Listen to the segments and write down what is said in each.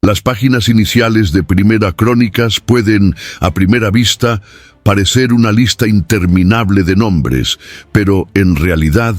Las páginas iniciales de Primera Crónicas pueden, a primera vista, parecer una lista interminable de nombres, pero en realidad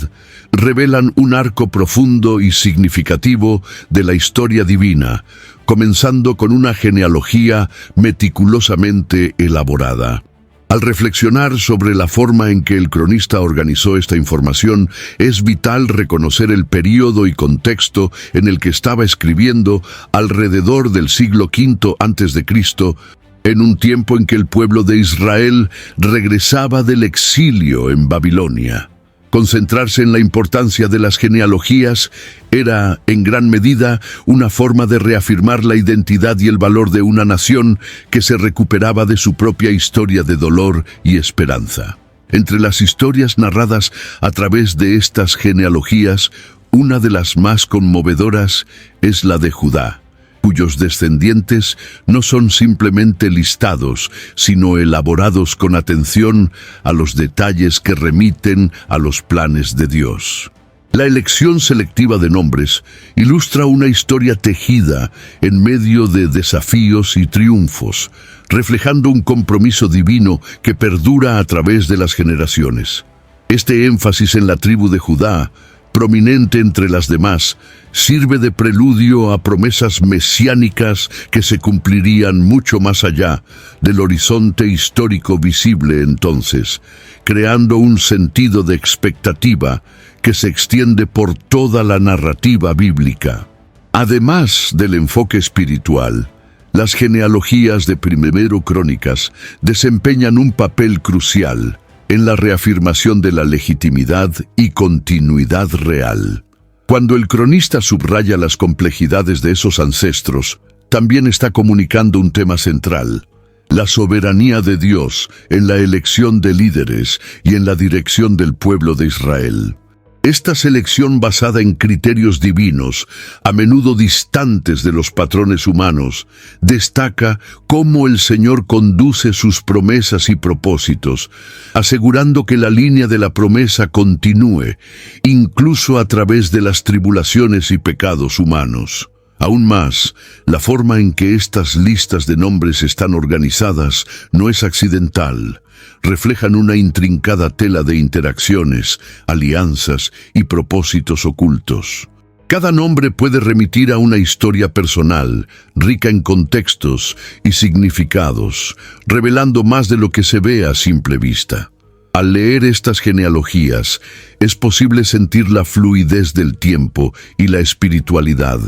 revelan un arco profundo y significativo de la historia divina, comenzando con una genealogía meticulosamente elaborada. Al reflexionar sobre la forma en que el cronista organizó esta información, es vital reconocer el período y contexto en el que estaba escribiendo alrededor del siglo V a.C., en un tiempo en que el pueblo de Israel regresaba del exilio en Babilonia. Concentrarse en la importancia de las genealogías era, en gran medida, una forma de reafirmar la identidad y el valor de una nación que se recuperaba de su propia historia de dolor y esperanza. Entre las historias narradas a través de estas genealogías, una de las más conmovedoras es la de Judá, cuyos descendientes no son simplemente listados, sino elaborados con atención a los detalles que remiten a los planes de Dios. La elección selectiva de nombres ilustra una historia tejida en medio de desafíos y triunfos, reflejando un compromiso divino que perdura a través de las generaciones. Este énfasis en la tribu de Judá, prominente entre las demás, sirve de preludio a promesas mesiánicas que se cumplirían mucho más allá del horizonte histórico visible entonces, creando un sentido de expectativa que se extiende por toda la narrativa bíblica. Además del enfoque espiritual, las genealogías de Primera Crónicas desempeñan un papel crucial en la reafirmación de la legitimidad y continuidad real. Cuando el cronista subraya las complejidades de esos ancestros, también está comunicando un tema central: la soberanía de Dios en la elección de líderes y en la dirección del pueblo de Israel. Esta selección basada en criterios divinos, a menudo distantes de los patrones humanos, destaca cómo el Señor conduce sus promesas y propósitos, asegurando que la línea de la promesa continúe, incluso a través de las tribulaciones y pecados humanos. Aún más, la forma en que estas listas de nombres están organizadas no es accidental. Reflejan una intrincada tela de interacciones, alianzas y propósitos ocultos. Cada nombre puede remitir a una historia personal, rica en contextos y significados, revelando más de lo que se ve a simple vista. Al leer estas genealogías, es posible sentir la fluidez del tiempo y la espiritualidad,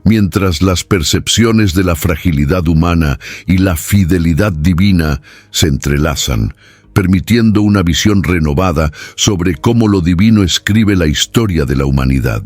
mientras las percepciones de la fragilidad humana y la fidelidad divina se entrelazan, permitiendo una visión renovada sobre cómo lo divino escribe la historia de la humanidad.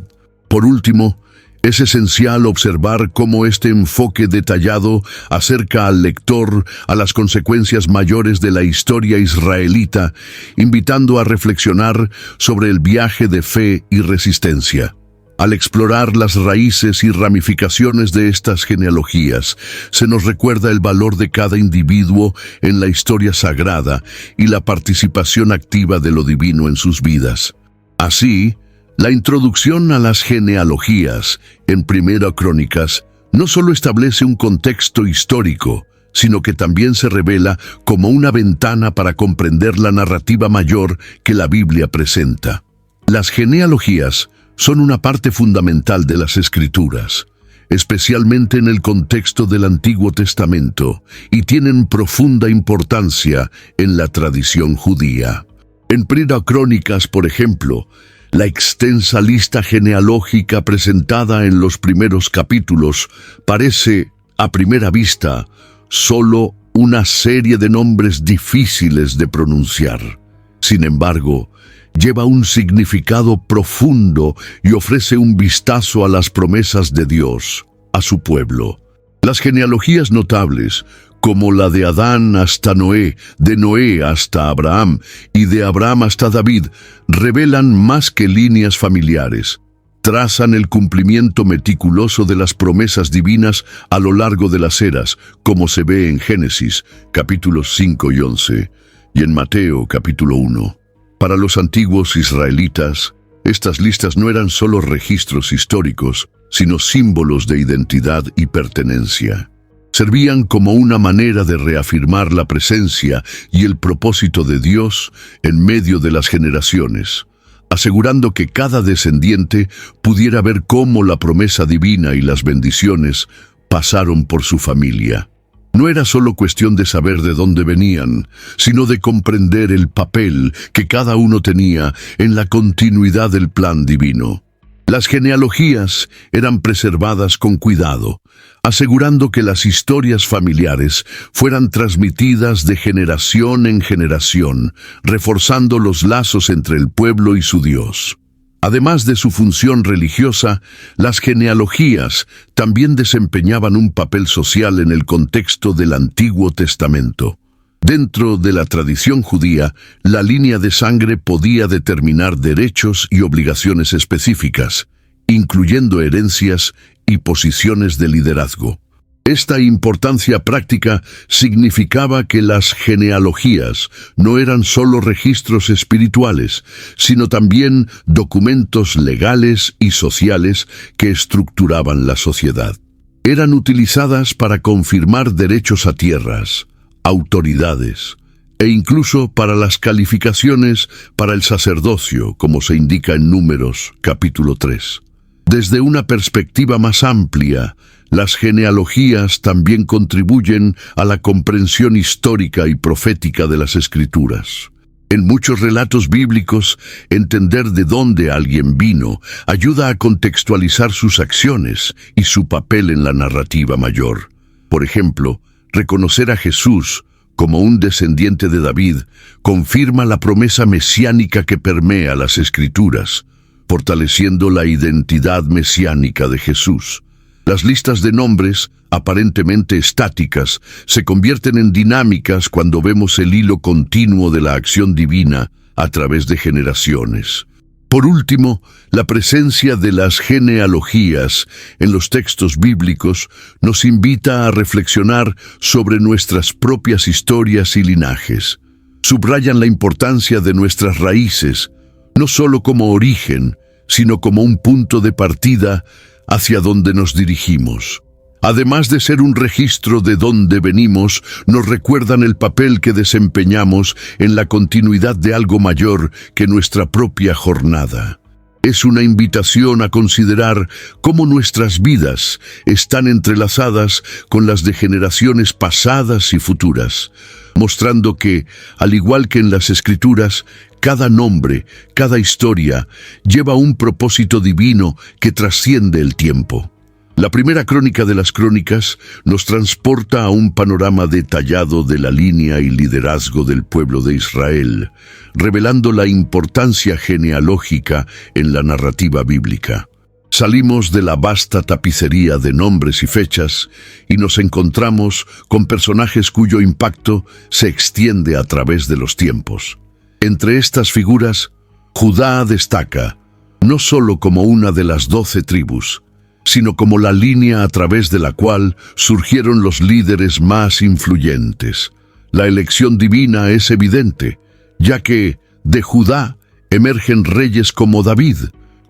Por último, es esencial observar cómo este enfoque detallado acerca al lector a las consecuencias mayores de la historia israelita, invitando a reflexionar sobre el viaje de fe y resistencia. Al explorar las raíces y ramificaciones de estas genealogías, se nos recuerda el valor de cada individuo en la historia sagrada y la participación activa de lo divino en sus vidas. Así, la introducción a las genealogías en Primera Crónicas no solo establece un contexto histórico, sino que también se revela como una ventana para comprender la narrativa mayor que la Biblia presenta. Las genealogías son una parte fundamental de las Escrituras, especialmente en el contexto del Antiguo Testamento, y tienen profunda importancia en la tradición judía. En Primera Crónicas, por ejemplo, la extensa lista genealógica presentada en los primeros capítulos parece, a primera vista, solo una serie de nombres difíciles de pronunciar. Sin embargo, lleva un significado profundo y ofrece un vistazo a las promesas de Dios, a su pueblo. Las genealogías notables, como la de Adán hasta Noé, de Noé hasta Abraham y de Abraham hasta David, revelan más que líneas familiares. Trazan el cumplimiento meticuloso de las promesas divinas a lo largo de las eras, como se ve en Génesis, capítulos 5 y 11, y en Mateo, capítulo 1. Para los antiguos israelitas, Estas listas no eran solo registros históricos, sino símbolos de identidad y pertenencia. Servían como una manera de reafirmar la presencia y el propósito de Dios en medio de las generaciones, asegurando que cada descendiente pudiera ver cómo la promesa divina y las bendiciones pasaron por su familia. No era solo cuestión de saber de dónde venían, sino de comprender el papel que cada uno tenía en la continuidad del plan divino. Las genealogías eran preservadas con cuidado, asegurando que las historias familiares fueran transmitidas de generación en generación, reforzando los lazos entre el pueblo y su Dios. Además de su función religiosa, las genealogías también desempeñaban un papel social en el contexto del Antiguo Testamento. Dentro de la tradición judía, la línea de sangre podía determinar derechos y obligaciones específicas, incluyendo herencias y posiciones de liderazgo. Esta importancia práctica significaba que las genealogías no eran solo registros espirituales, sino también documentos legales y sociales que estructuraban la sociedad. Eran utilizadas para confirmar derechos a tierras, autoridades, e incluso para las calificaciones para el sacerdocio, como se indica en Números, capítulo 3. Desde una perspectiva más amplia, las genealogías también contribuyen a la comprensión histórica y profética de las Escrituras. En muchos relatos bíblicos, entender de dónde alguien vino ayuda a contextualizar sus acciones y su papel en la narrativa mayor. Por ejemplo, reconocer a Jesús como un descendiente de David confirma la promesa mesiánica que permea las Escrituras, fortaleciendo la identidad mesiánica de Jesús. Las listas de nombres, aparentemente estáticas, se convierten en dinámicas cuando vemos el hilo continuo de la acción divina a través de generaciones. Por último, la presencia de las genealogías en los textos bíblicos nos invita a reflexionar sobre nuestras propias historias y linajes. Subrayan la importancia de nuestras raíces, no solo como origen, sino como un punto de partida hacia donde nos dirigimos. Además de ser un registro de dónde venimos, nos recuerdan el papel que desempeñamos en la continuidad de algo mayor que nuestra propia jornada. Es una invitación a considerar cómo nuestras vidas están entrelazadas con las de generaciones pasadas y futuras, mostrando que, al igual que en las Escrituras, cada nombre, cada historia, lleva un propósito divino que trasciende el tiempo. La primera crónica de las crónicas nos transporta a un panorama detallado de la línea y liderazgo del pueblo de Israel, revelando la importancia genealógica en la narrativa bíblica. Salimos de la vasta tapicería de nombres y fechas y nos encontramos con personajes cuyo impacto se extiende a través de los tiempos. Entre estas figuras, Judá destaca, no solo como una de las 12 tribus, sino como la línea a través de la cual surgieron los líderes más influyentes. La elección divina es evidente, ya que de Judá emergen reyes como David,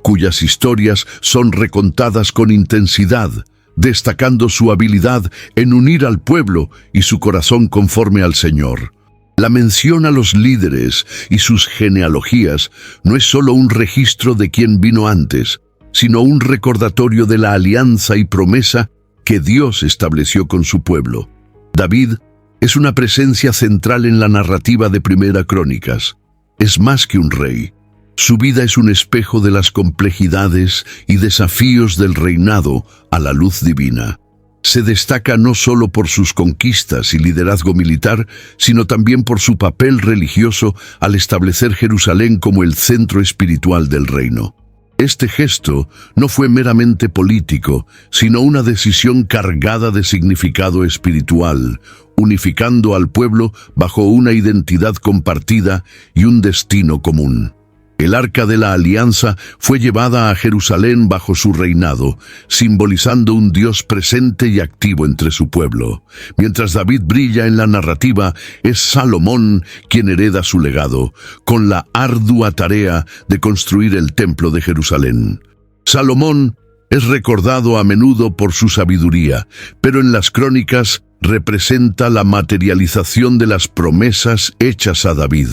cuyas historias son recontadas con intensidad, destacando su habilidad en unir al pueblo y su corazón conforme al Señor. La mención a los líderes y sus genealogías no es solo un registro de quién vino antes, sino un recordatorio de la alianza y promesa que Dios estableció con su pueblo. David es una presencia central en la narrativa de Primera Crónicas. Es más que un rey. Su vida es un espejo de las complejidades y desafíos del reinado a la luz divina. Se destaca no solo por sus conquistas y liderazgo militar, sino también por su papel religioso al establecer Jerusalén como el centro espiritual del reino. Este gesto no fue meramente político, sino una decisión cargada de significado espiritual, unificando al pueblo bajo una identidad compartida y un destino común. El Arca de la Alianza fue llevada a Jerusalén bajo su reinado, simbolizando un Dios presente y activo entre su pueblo. Mientras David brilla en la narrativa, es Salomón quien hereda su legado, con la ardua tarea de construir el Templo de Jerusalén. Salomón es recordado a menudo por su sabiduría, pero en las crónicas representa la materialización de las promesas hechas a David.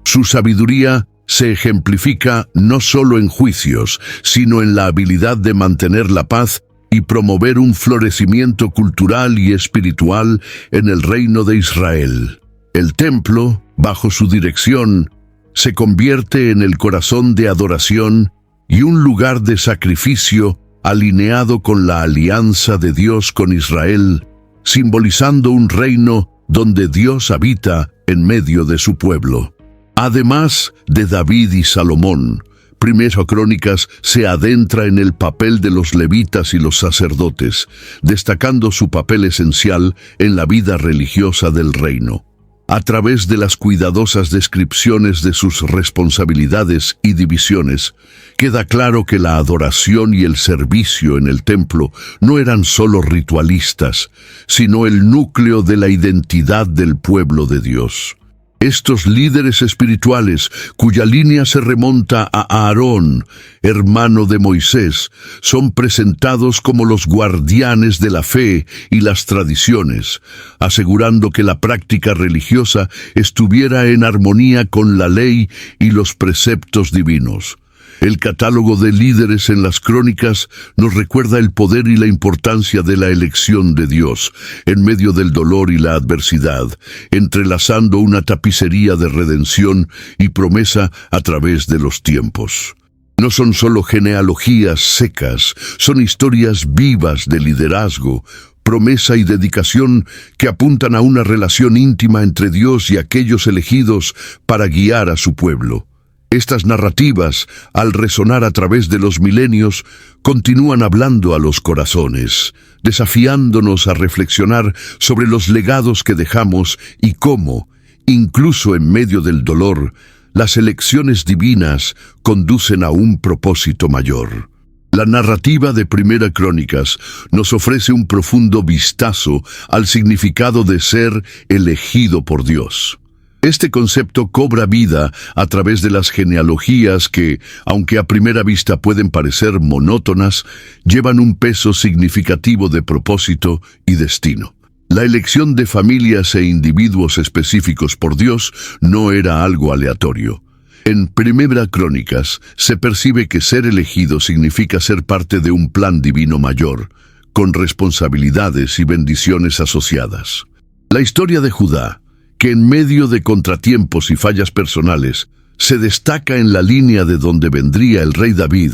Su sabiduría se ejemplifica no solo en juicios, sino en la habilidad de mantener la paz y promover un florecimiento cultural y espiritual en el reino de Israel. El templo, bajo su dirección, se convierte en el corazón de adoración y un lugar de sacrificio alineado con la alianza de Dios con Israel, simbolizando un reino donde Dios habita en medio de su pueblo. Además de David y Salomón, Primera Crónicas se adentra en el papel de los levitas y los sacerdotes, destacando su papel esencial en la vida religiosa del reino. A través de las cuidadosas descripciones de sus responsabilidades y divisiones, queda claro que la adoración y el servicio en el templo no eran solo ritualistas, sino el núcleo de la identidad del pueblo de Dios. Estos líderes espirituales, cuya línea se remonta a Aarón, hermano de Moisés, son presentados como los guardianes de la fe y las tradiciones, asegurando que la práctica religiosa estuviera en armonía con la ley y los preceptos divinos. El catálogo de líderes en las crónicas nos recuerda el poder y la importancia de la elección de Dios en medio del dolor y la adversidad, entrelazando una tapicería de redención y promesa a través de los tiempos. No son solo genealogías secas, son historias vivas de liderazgo, promesa y dedicación que apuntan a una relación íntima entre Dios y aquellos elegidos para guiar a su pueblo. Estas narrativas, al resonar a través de los milenios, continúan hablando a los corazones, desafiándonos a reflexionar sobre los legados que dejamos y cómo, incluso en medio del dolor, las elecciones divinas conducen a un propósito mayor. La narrativa de Primera Crónicas nos ofrece un profundo vistazo al significado de ser elegido por Dios. Este concepto cobra vida a través de las genealogías que, aunque a primera vista pueden parecer monótonas, llevan un peso significativo de propósito y destino. La elección de familias e individuos específicos por Dios no era algo aleatorio. En Primera Crónicas se percibe que ser elegido significa ser parte de un plan divino mayor, con responsabilidades y bendiciones asociadas. La historia de Judá, que en medio de contratiempos y fallas personales, se destaca en la línea de donde vendría el rey David,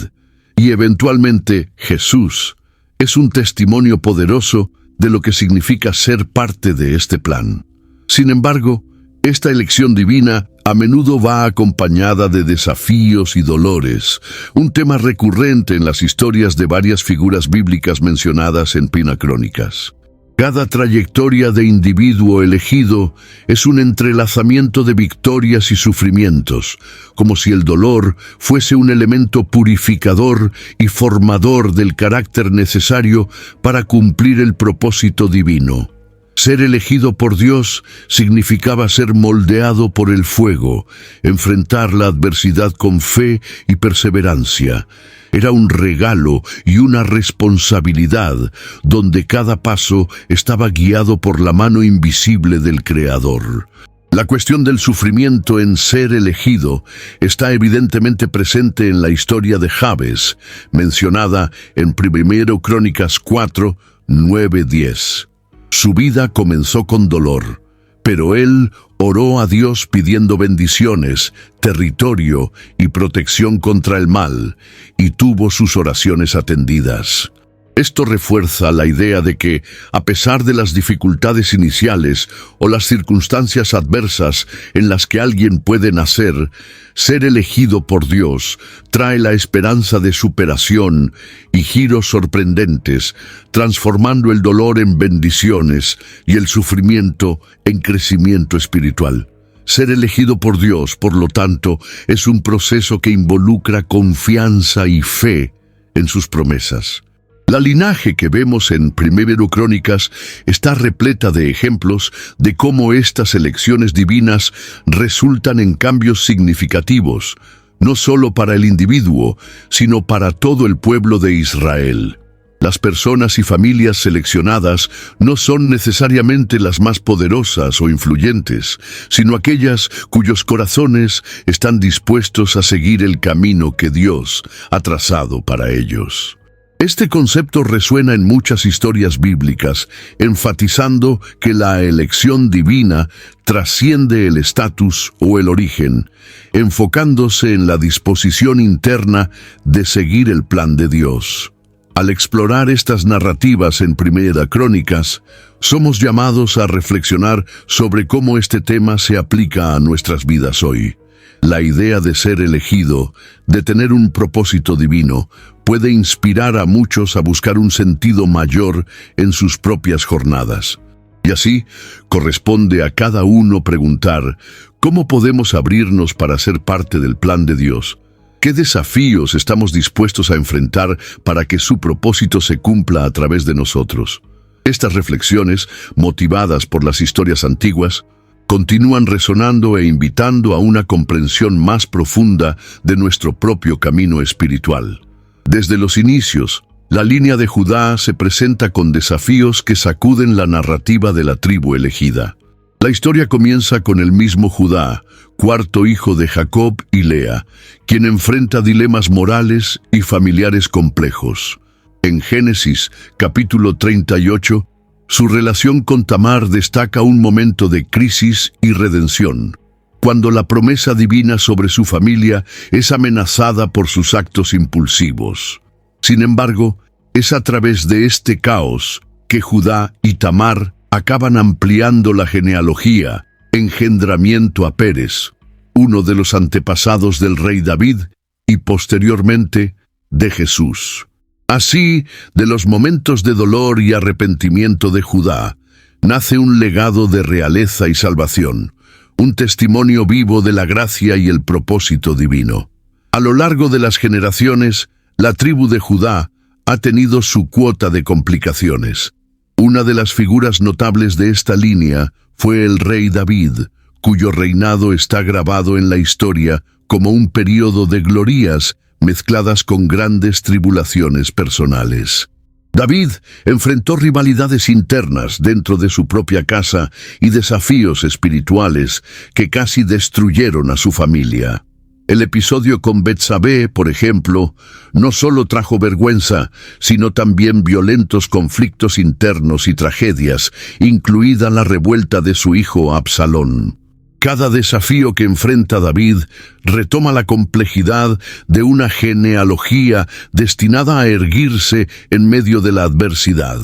y eventualmente Jesús, es un testimonio poderoso de lo que significa ser parte de este plan. Sin embargo, esta elección divina a menudo va acompañada de desafíos y dolores, un tema recurrente en las historias de varias figuras bíblicas mencionadas en Primera Crónicas. Cada trayectoria de individuo elegido es un entrelazamiento de victorias y sufrimientos, como si el dolor fuese un elemento purificador y formador del carácter necesario para cumplir el propósito divino. Ser elegido por Dios significaba ser moldeado por el fuego, enfrentar la adversidad con fe y perseverancia. Era un regalo y una responsabilidad donde cada paso estaba guiado por la mano invisible del Creador. La cuestión del sufrimiento en ser elegido está evidentemente presente en la historia de Jabes, mencionada en Primera Crónicas 4, 9, 10. Su vida comenzó con dolor, pero él oró a Dios pidiendo bendiciones, territorio y protección contra el mal, y tuvo sus oraciones atendidas. Esto refuerza la idea de que, a pesar de las dificultades iniciales o las circunstancias adversas en las que alguien puede nacer, ser elegido por Dios trae la esperanza de superación y giros sorprendentes, transformando el dolor en bendiciones y el sufrimiento en crecimiento espiritual. Ser elegido por Dios, por lo tanto, es un proceso que involucra confianza y fe en sus promesas. La linaje que vemos en Primero Crónicas está repleta de ejemplos de cómo estas elecciones divinas resultan en cambios significativos, no solo para el individuo, sino para todo el pueblo de Israel. Las personas y familias seleccionadas no son necesariamente las más poderosas o influyentes, sino aquellas cuyos corazones están dispuestos a seguir el camino que Dios ha trazado para ellos. Este concepto resuena en muchas historias bíblicas, enfatizando que la elección divina trasciende el estatus o el origen, enfocándose en la disposición interna de seguir el plan de Dios. Al explorar estas narrativas en Primera Crónicas, somos llamados a reflexionar sobre cómo este tema se aplica a nuestras vidas hoy. La idea de ser elegido, de tener un propósito divino, puede inspirar a muchos a buscar un sentido mayor en sus propias jornadas. Y así, corresponde a cada uno preguntar, ¿cómo podemos abrirnos para ser parte del plan de Dios? ¿Qué desafíos estamos dispuestos a enfrentar para que su propósito se cumpla a través de nosotros? Estas reflexiones, motivadas por las historias antiguas, continúan resonando e invitando a una comprensión más profunda de nuestro propio camino espiritual. Desde los inicios, la línea de Judá se presenta con desafíos que sacuden la narrativa de la tribu elegida. La historia comienza con el mismo Judá, cuarto hijo de Jacob y Lea, quien enfrenta dilemas morales y familiares complejos. En Génesis, capítulo 38, su relación con Tamar destaca un momento de crisis y redención, cuando la promesa divina sobre su familia es amenazada por sus actos impulsivos. Sin embargo, es a través de este caos que Judá y Tamar acaban ampliando la genealogía, engendramiento a Pérez, uno de los antepasados del rey David y posteriormente de Jesús. Así, de los momentos de dolor y arrepentimiento de Judá, nace un legado de realeza y salvación, un testimonio vivo de la gracia y el propósito divino. A lo largo de las generaciones, la tribu de Judá ha tenido su cuota de complicaciones. Una de las figuras notables de esta línea fue el rey David, cuyo reinado está grabado en la historia como un período de glorias mezcladas con grandes tribulaciones personales. David enfrentó rivalidades internas dentro de su propia casa y desafíos espirituales que casi destruyeron a su familia. El episodio con Betsabé, por ejemplo, no solo trajo vergüenza, sino también violentos conflictos internos y tragedias, incluida la revuelta de su hijo Absalón. Cada desafío que enfrenta David retoma la complejidad de una genealogía destinada a erguirse en medio de la adversidad,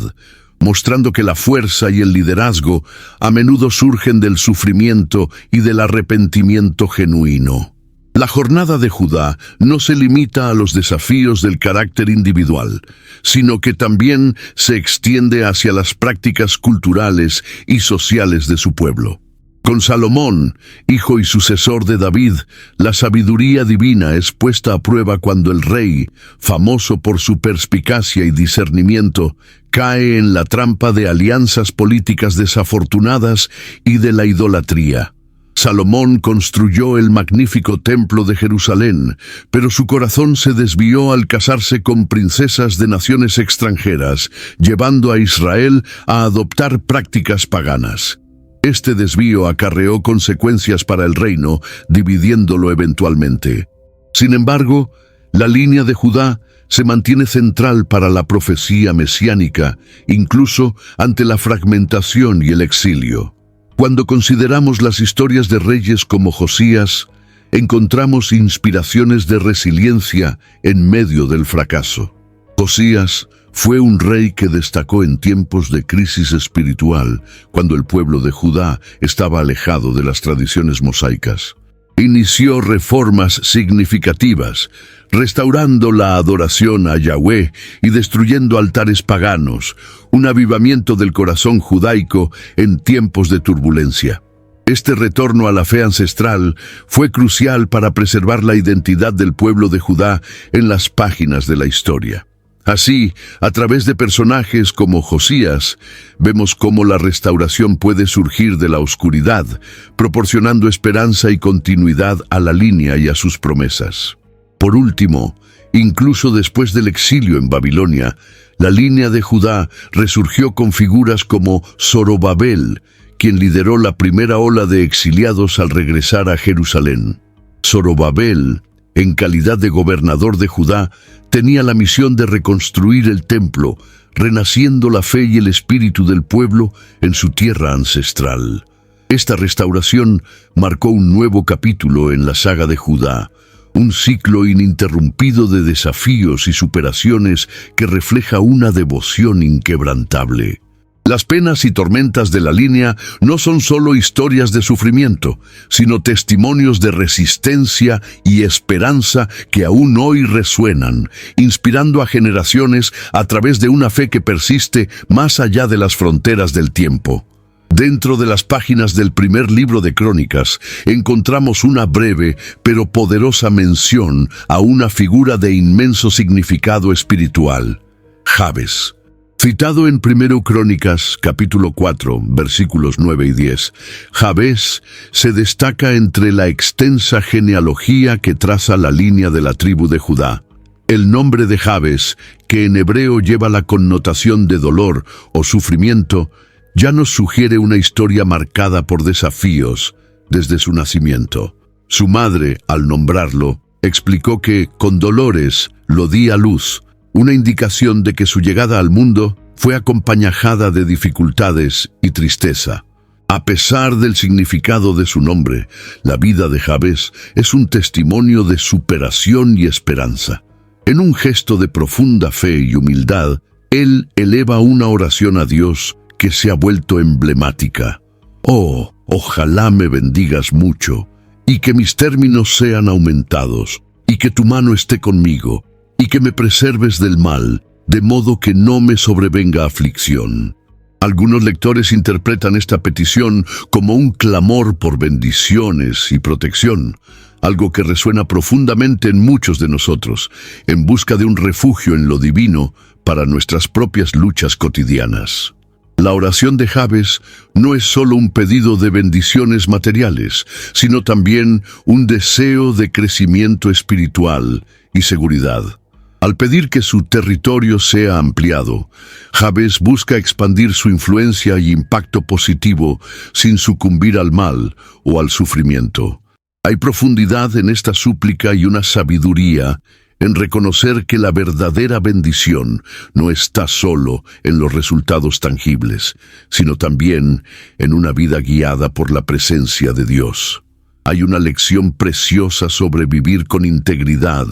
mostrando que la fuerza y el liderazgo a menudo surgen del sufrimiento y del arrepentimiento genuino. La jornada de Judá no se limita a los desafíos del carácter individual, sino que también se extiende hacia las prácticas culturales y sociales de su pueblo. Con Salomón, hijo y sucesor de David, la sabiduría divina es puesta a prueba cuando el rey, famoso por su perspicacia y discernimiento, cae en la trampa de alianzas políticas desafortunadas y de la idolatría. Salomón construyó el magnífico templo de Jerusalén, pero su corazón se desvió al casarse con princesas de naciones extranjeras, llevando a Israel a adoptar prácticas paganas. Este desvío acarreó consecuencias para el reino, dividiéndolo eventualmente. Sin embargo, la línea de Judá se mantiene central para la profecía mesiánica, incluso ante la fragmentación y el exilio. Cuando consideramos las historias de reyes como Josías, encontramos inspiraciones de resiliencia en medio del fracaso. Josías fue un rey que destacó en tiempos de crisis espiritual, cuando el pueblo de Judá estaba alejado de las tradiciones mosaicas. Inició reformas significativas, restaurando la adoración a Yahweh y destruyendo altares paganos, un avivamiento del corazón judaico en tiempos de turbulencia. Este retorno a la fe ancestral fue crucial para preservar la identidad del pueblo de Judá en las páginas de la historia. Así, a través de personajes como Josías, vemos cómo la restauración puede surgir de la oscuridad, proporcionando esperanza y continuidad a la línea y a sus promesas. Por último, incluso después del exilio en Babilonia, la línea de Judá resurgió con figuras como Zorobabel, quien lideró la primera ola de exiliados al regresar a Jerusalén. Zorobabel, en calidad de gobernador de Judá, tenía la misión de reconstruir el templo, renaciendo la fe y el espíritu del pueblo en su tierra ancestral. Esta restauración marcó un nuevo capítulo en la saga de Judá, un ciclo ininterrumpido de desafíos y superaciones que refleja una devoción inquebrantable. Las penas y tormentas de la línea no son solo historias de sufrimiento, sino testimonios de resistencia y esperanza que aún hoy resuenan, inspirando a generaciones a través de una fe que persiste más allá de las fronteras del tiempo. Dentro de las páginas del primer libro de Crónicas, encontramos una breve pero poderosa mención a una figura de inmenso significado espiritual: Jabes. Citado en 1 Crónicas, capítulo 4, versículos 9 y 10, Jabes se destaca entre la extensa genealogía que traza la línea de la tribu de Judá. El nombre de Jabes, que en hebreo lleva la connotación de dolor o sufrimiento, ya nos sugiere una historia marcada por desafíos desde su nacimiento. Su madre, al nombrarlo, explicó que con dolores lo di a luz, una indicación de que su llegada al mundo fue acompañada de dificultades y tristeza. A pesar del significado de su nombre, la vida de Jabes es un testimonio de superación y esperanza. En un gesto de profunda fe y humildad, él eleva una oración a Dios que se ha vuelto emblemática. Oh, ojalá me bendigas mucho, y que mis términos sean aumentados, y que tu mano esté conmigo, y que me preserves del mal, de modo que no me sobrevenga aflicción. Algunos lectores interpretan esta petición como un clamor por bendiciones y protección, algo que resuena profundamente en muchos de nosotros, en busca de un refugio en lo divino para nuestras propias luchas cotidianas. La oración de Jabes no es solo un pedido de bendiciones materiales, sino también un deseo de crecimiento espiritual y seguridad. Al pedir que su territorio sea ampliado, Jabes busca expandir su influencia y impacto positivo sin sucumbir al mal o al sufrimiento. Hay profundidad en esta súplica y una sabiduría en reconocer que la verdadera bendición no está solo en los resultados tangibles, sino también en una vida guiada por la presencia de Dios. Hay una lección preciosa sobre vivir con integridad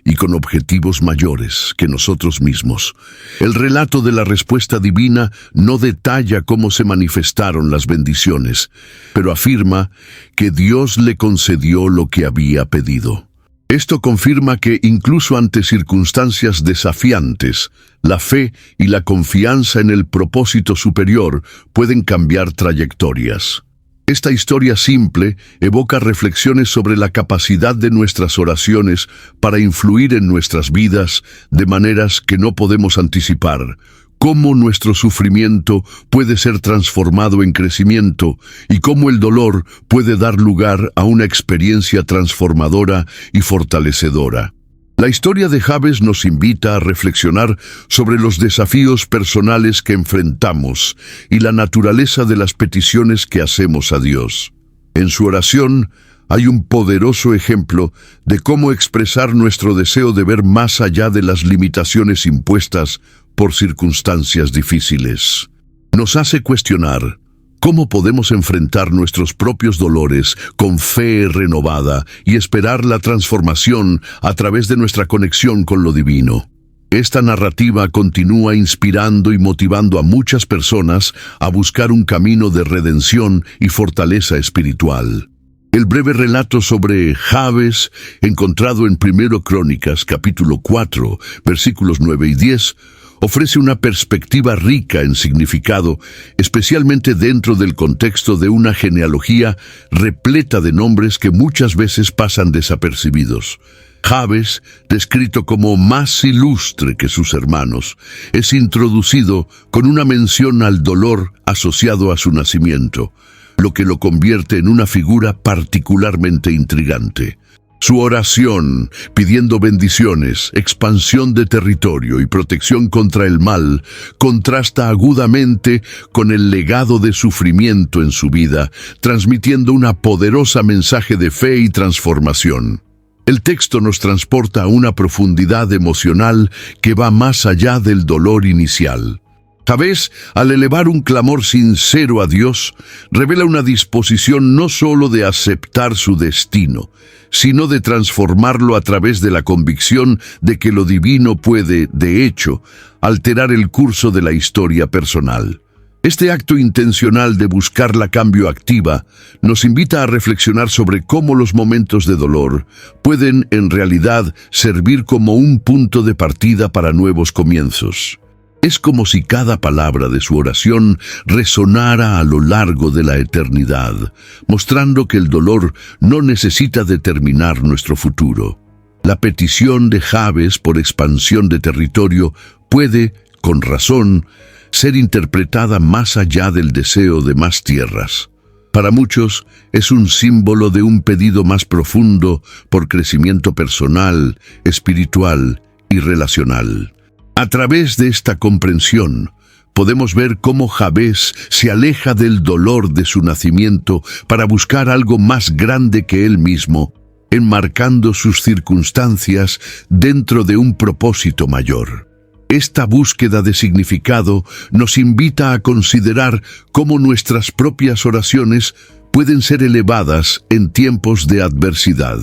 y con objetivos mayores que nosotros mismos. El relato de la respuesta divina no detalla cómo se manifestaron las bendiciones, pero afirma que Dios le concedió lo que había pedido. Esto confirma que incluso ante circunstancias desafiantes, la fe y la confianza en el propósito superior pueden cambiar trayectorias. Esta historia simple evoca reflexiones sobre la capacidad de nuestras oraciones para influir en nuestras vidas de maneras que no podemos anticipar, cómo nuestro sufrimiento puede ser transformado en crecimiento y cómo el dolor puede dar lugar a una experiencia transformadora y fortalecedora. La historia de Jabes nos invita a reflexionar sobre los desafíos personales que enfrentamos y la naturaleza de las peticiones que hacemos a Dios. En su oración hay un poderoso ejemplo de cómo expresar nuestro deseo de ver más allá de las limitaciones impuestas por circunstancias difíciles. Nos hace cuestionar cómo podemos enfrentar nuestros propios dolores con fe renovada y esperar la transformación a través de nuestra conexión con lo divino. Esta narrativa continúa inspirando y motivando a muchas personas a buscar un camino de redención y fortaleza espiritual. El breve relato sobre Jabes, encontrado en 1 Crónicas, capítulo 4, versículos 9 y 10, ofrece una perspectiva rica en significado, especialmente dentro del contexto de una genealogía repleta de nombres que muchas veces pasan desapercibidos. Jabes, descrito como más ilustre que sus hermanos, es introducido con una mención al dolor asociado a su nacimiento, lo que lo convierte en una figura particularmente intrigante. Su oración, pidiendo bendiciones, expansión de territorio y protección contra el mal, contrasta agudamente con el legado de sufrimiento en su vida, transmitiendo una poderosa mensaje de fe y transformación. El texto nos transporta a una profundidad emocional que va más allá del dolor inicial. Jabes, al elevar un clamor sincero a Dios, revela una disposición no solo de aceptar su destino, sino de transformarlo a través de la convicción de que lo divino puede, de hecho, alterar el curso de la historia personal. Este acto intencional de buscar la cambio activa nos invita a reflexionar sobre cómo los momentos de dolor pueden, en realidad, servir como un punto de partida para nuevos comienzos. Es como si cada palabra de su oración resonara a lo largo de la eternidad, mostrando que el dolor no necesita determinar nuestro futuro. La petición de Jabes por expansión de territorio puede, con razón, ser interpretada más allá del deseo de más tierras. Para muchos, es un símbolo de un pedido más profundo por crecimiento personal, espiritual y relacional. A través de esta comprensión, podemos ver cómo Jabes se aleja del dolor de su nacimiento para buscar algo más grande que él mismo, enmarcando sus circunstancias dentro de un propósito mayor. Esta búsqueda de significado nos invita a considerar cómo nuestras propias oraciones pueden ser elevadas en tiempos de adversidad.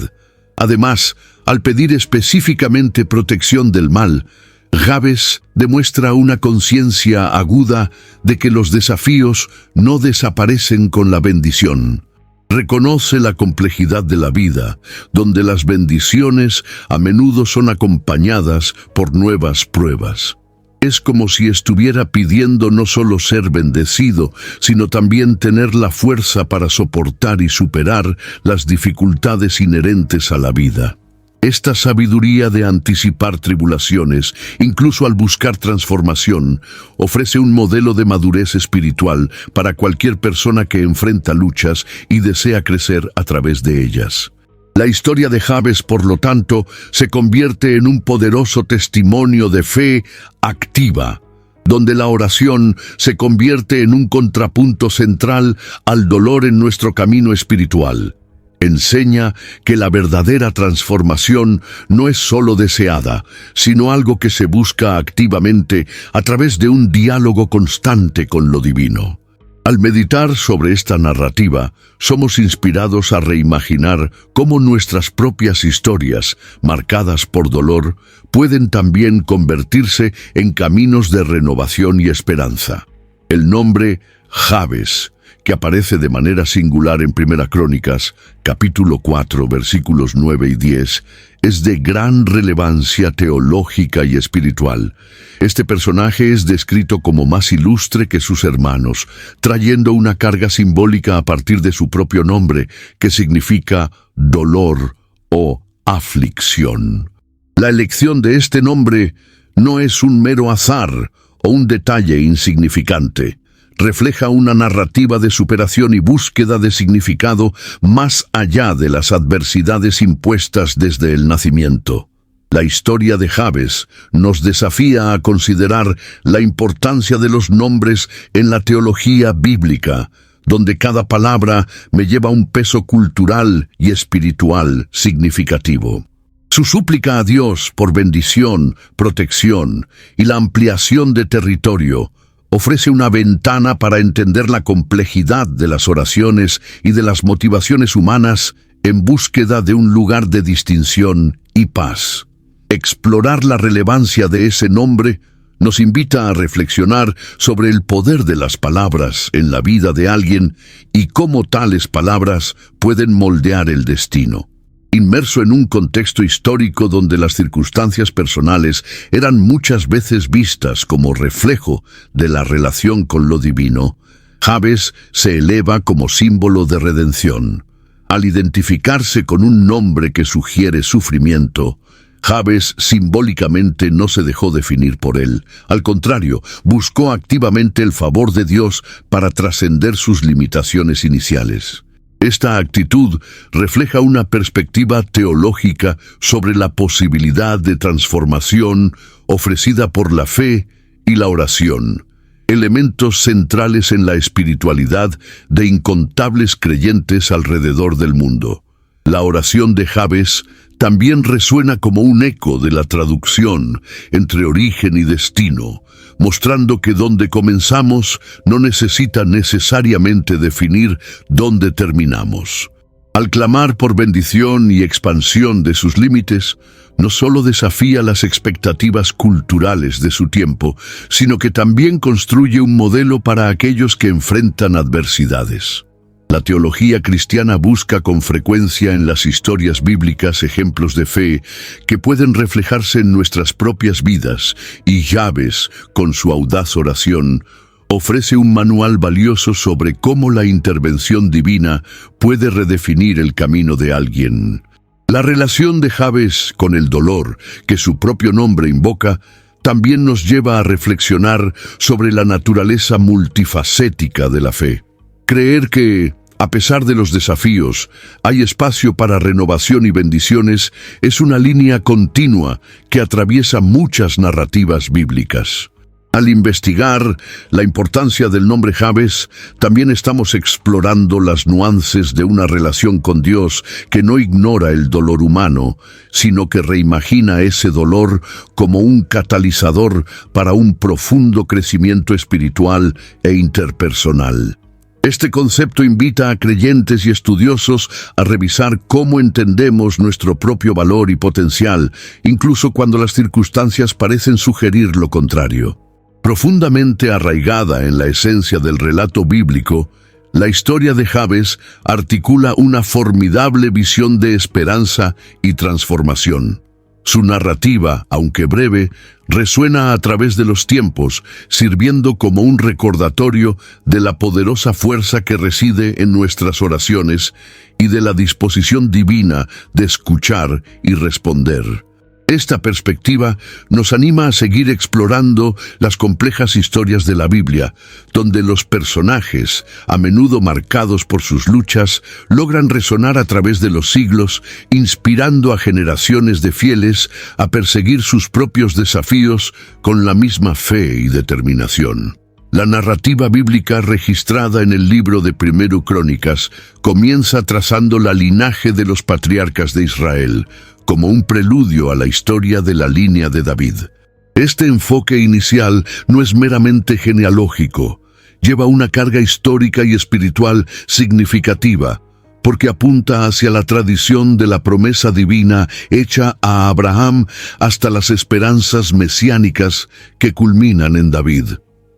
Además, al pedir específicamente protección del mal, Jabes demuestra una conciencia aguda de que los desafíos no desaparecen con la bendición. Reconoce la complejidad de la vida, donde las bendiciones a menudo son acompañadas por nuevas pruebas. Es como si estuviera pidiendo no solo ser bendecido, sino también tener la fuerza para soportar y superar las dificultades inherentes a la vida. Esta sabiduría de anticipar tribulaciones, incluso al buscar transformación, ofrece un modelo de madurez espiritual para cualquier persona que enfrenta luchas y desea crecer a través de ellas. La historia de Jabes, por lo tanto, se convierte en un poderoso testimonio de fe activa, donde la oración se convierte en un contrapunto central al dolor en nuestro camino espiritual. Enseña que la verdadera transformación no es solo deseada, sino algo que se busca activamente a través de un diálogo constante con lo divino. Al meditar sobre esta narrativa, somos inspirados a reimaginar cómo nuestras propias historias, marcadas por dolor, pueden también convertirse en caminos de renovación y esperanza. El nombre Jabes, que aparece de manera singular en Primera Crónicas, capítulo 4, versículos 9 y 10, es de gran relevancia teológica y espiritual. Este personaje es descrito como más ilustre que sus hermanos, trayendo una carga simbólica a partir de su propio nombre, que significa dolor o aflicción. La elección de este nombre no es un mero azar o un detalle insignificante. Refleja una narrativa de superación y búsqueda de significado más allá de las adversidades impuestas desde el nacimiento. La historia de Jabes nos desafía a considerar la importancia de los nombres en la teología bíblica, donde cada palabra me lleva un peso cultural y espiritual significativo. Su súplica a Dios por bendición, protección y la ampliación de territorio ofrece una ventana para entender la complejidad de las oraciones y de las motivaciones humanas en búsqueda de un lugar de distinción y paz. Explorar la relevancia de ese nombre nos invita a reflexionar sobre el poder de las palabras en la vida de alguien y cómo tales palabras pueden moldear el destino. Inmerso en un contexto histórico donde las circunstancias personales eran muchas veces vistas como reflejo de la relación con lo divino, Jabes se eleva como símbolo de redención. Al identificarse con un nombre que sugiere sufrimiento, Jabes simbólicamente no se dejó definir por él. Al contrario, buscó activamente el favor de Dios para trascender sus limitaciones iniciales. Esta actitud refleja una perspectiva teológica sobre la posibilidad de transformación ofrecida por la fe y la oración, elementos centrales en la espiritualidad de incontables creyentes alrededor del mundo. La oración de Jabes también resuena como un eco de la traducción entre origen y destino, mostrando que donde comenzamos no necesita necesariamente definir dónde terminamos. Al clamar por bendición y expansión de sus límites, no solo desafía las expectativas culturales de su tiempo, sino que también construye un modelo para aquellos que enfrentan adversidades. La teología cristiana busca con frecuencia en las historias bíblicas ejemplos de fe que pueden reflejarse en nuestras propias vidas, y Jabes, con su audaz oración, ofrece un manual valioso sobre cómo la intervención divina puede redefinir el camino de alguien. La relación de Jabes con el dolor, que su propio nombre invoca, también nos lleva a reflexionar sobre la naturaleza multifacética de la fe. Creer que, a pesar de los desafíos, hay espacio para renovación y bendiciones es una línea continua que atraviesa muchas narrativas bíblicas. Al investigar la importancia del nombre Jabes, también estamos explorando las nuances de una relación con Dios que no ignora el dolor humano, sino que reimagina ese dolor como un catalizador para un profundo crecimiento espiritual e interpersonal. Este concepto invita a creyentes y estudiosos a revisar cómo entendemos nuestro propio valor y potencial, incluso cuando las circunstancias parecen sugerir lo contrario. Profundamente arraigada en la esencia del relato bíblico, la historia de Jabes articula una formidable visión de esperanza y transformación. Su narrativa, aunque breve, resuena a través de los tiempos, sirviendo como un recordatorio de la poderosa fuerza que reside en nuestras oraciones y de la disposición divina de escuchar y responder. Esta perspectiva nos anima a seguir explorando las complejas historias de la Biblia, donde los personajes, a menudo marcados por sus luchas, logran resonar a través de los siglos, inspirando a generaciones de fieles a perseguir sus propios desafíos con la misma fe y determinación. La narrativa bíblica registrada en el libro de Primero Crónicas comienza trazando la linaje de los patriarcas de Israel, como un preludio a la historia de la línea de David. Este enfoque inicial no es meramente genealógico, lleva una carga histórica y espiritual significativa, porque apunta hacia la tradición de la promesa divina hecha a Abraham hasta las esperanzas mesiánicas que culminan en David.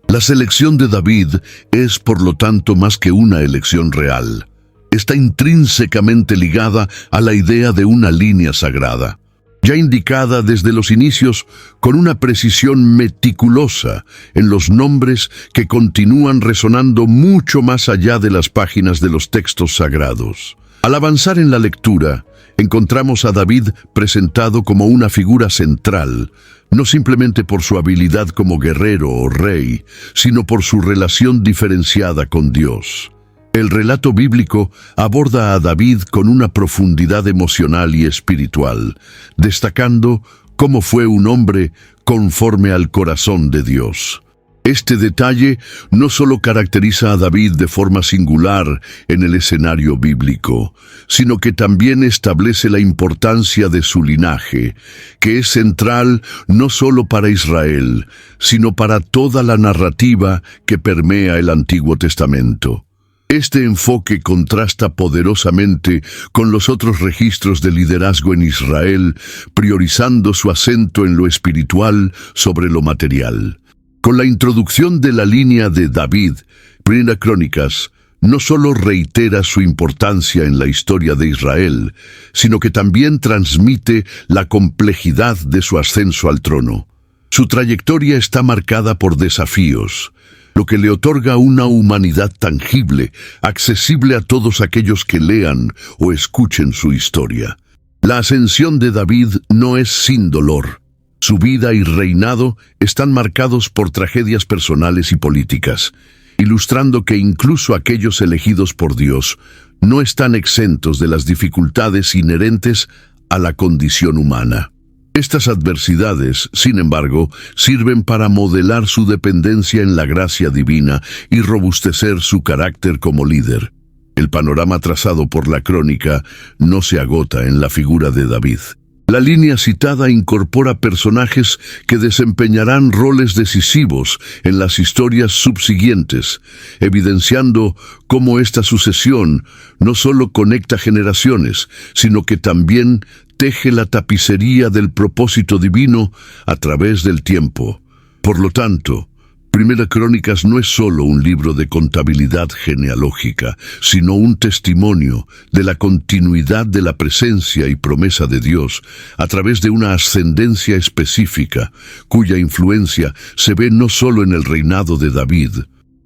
La selección de David es, por lo tanto, más que una elección real. Está intrínsecamente ligada a la idea de una línea sagrada, ya indicada desde los inicios con una precisión meticulosa en los nombres que continúan resonando mucho más allá de las páginas de los textos sagrados. Al avanzar en la lectura, encontramos a David presentado como una figura central, no simplemente por su habilidad como guerrero o rey, sino por su relación diferenciada con Dios. El relato bíblico aborda a David con una profundidad emocional y espiritual, destacando cómo fue un hombre conforme al corazón de Dios. Este detalle no solo caracteriza a David de forma singular en el escenario bíblico, sino que también establece la importancia de su linaje, que es central no solo para Israel, sino para toda la narrativa que permea el Antiguo Testamento. Este enfoque contrasta poderosamente con los otros registros de liderazgo en Israel, priorizando su acento en lo espiritual sobre lo material. Con la introducción de la línea de David, Primera Crónicas no solo reitera su importancia en la historia de Israel, sino que también transmite la complejidad de su ascenso al trono. Su trayectoria está marcada por desafíos, lo que le otorga una humanidad tangible, accesible a todos aquellos que lean o escuchen su historia. La ascensión de David no es sin dolor. Su vida y reinado están marcados por tragedias personales y políticas, ilustrando que incluso aquellos elegidos por Dios no están exentos de las dificultades inherentes a la condición humana. Estas adversidades, sin embargo, sirven para modelar su dependencia en la gracia divina y robustecer su carácter como líder. El panorama trazado por la crónica no se agota en la figura de David. La línea citada incorpora personajes que desempeñarán roles decisivos en las historias subsiguientes, evidenciando cómo esta sucesión no solo conecta generaciones, sino que también teje la tapicería del propósito divino a través del tiempo. Por lo tanto, Primera Crónicas no es solo un libro de contabilidad genealógica, sino un testimonio de la continuidad de la presencia y promesa de Dios a través de una ascendencia específica, cuya influencia se ve no solo en el reinado de David,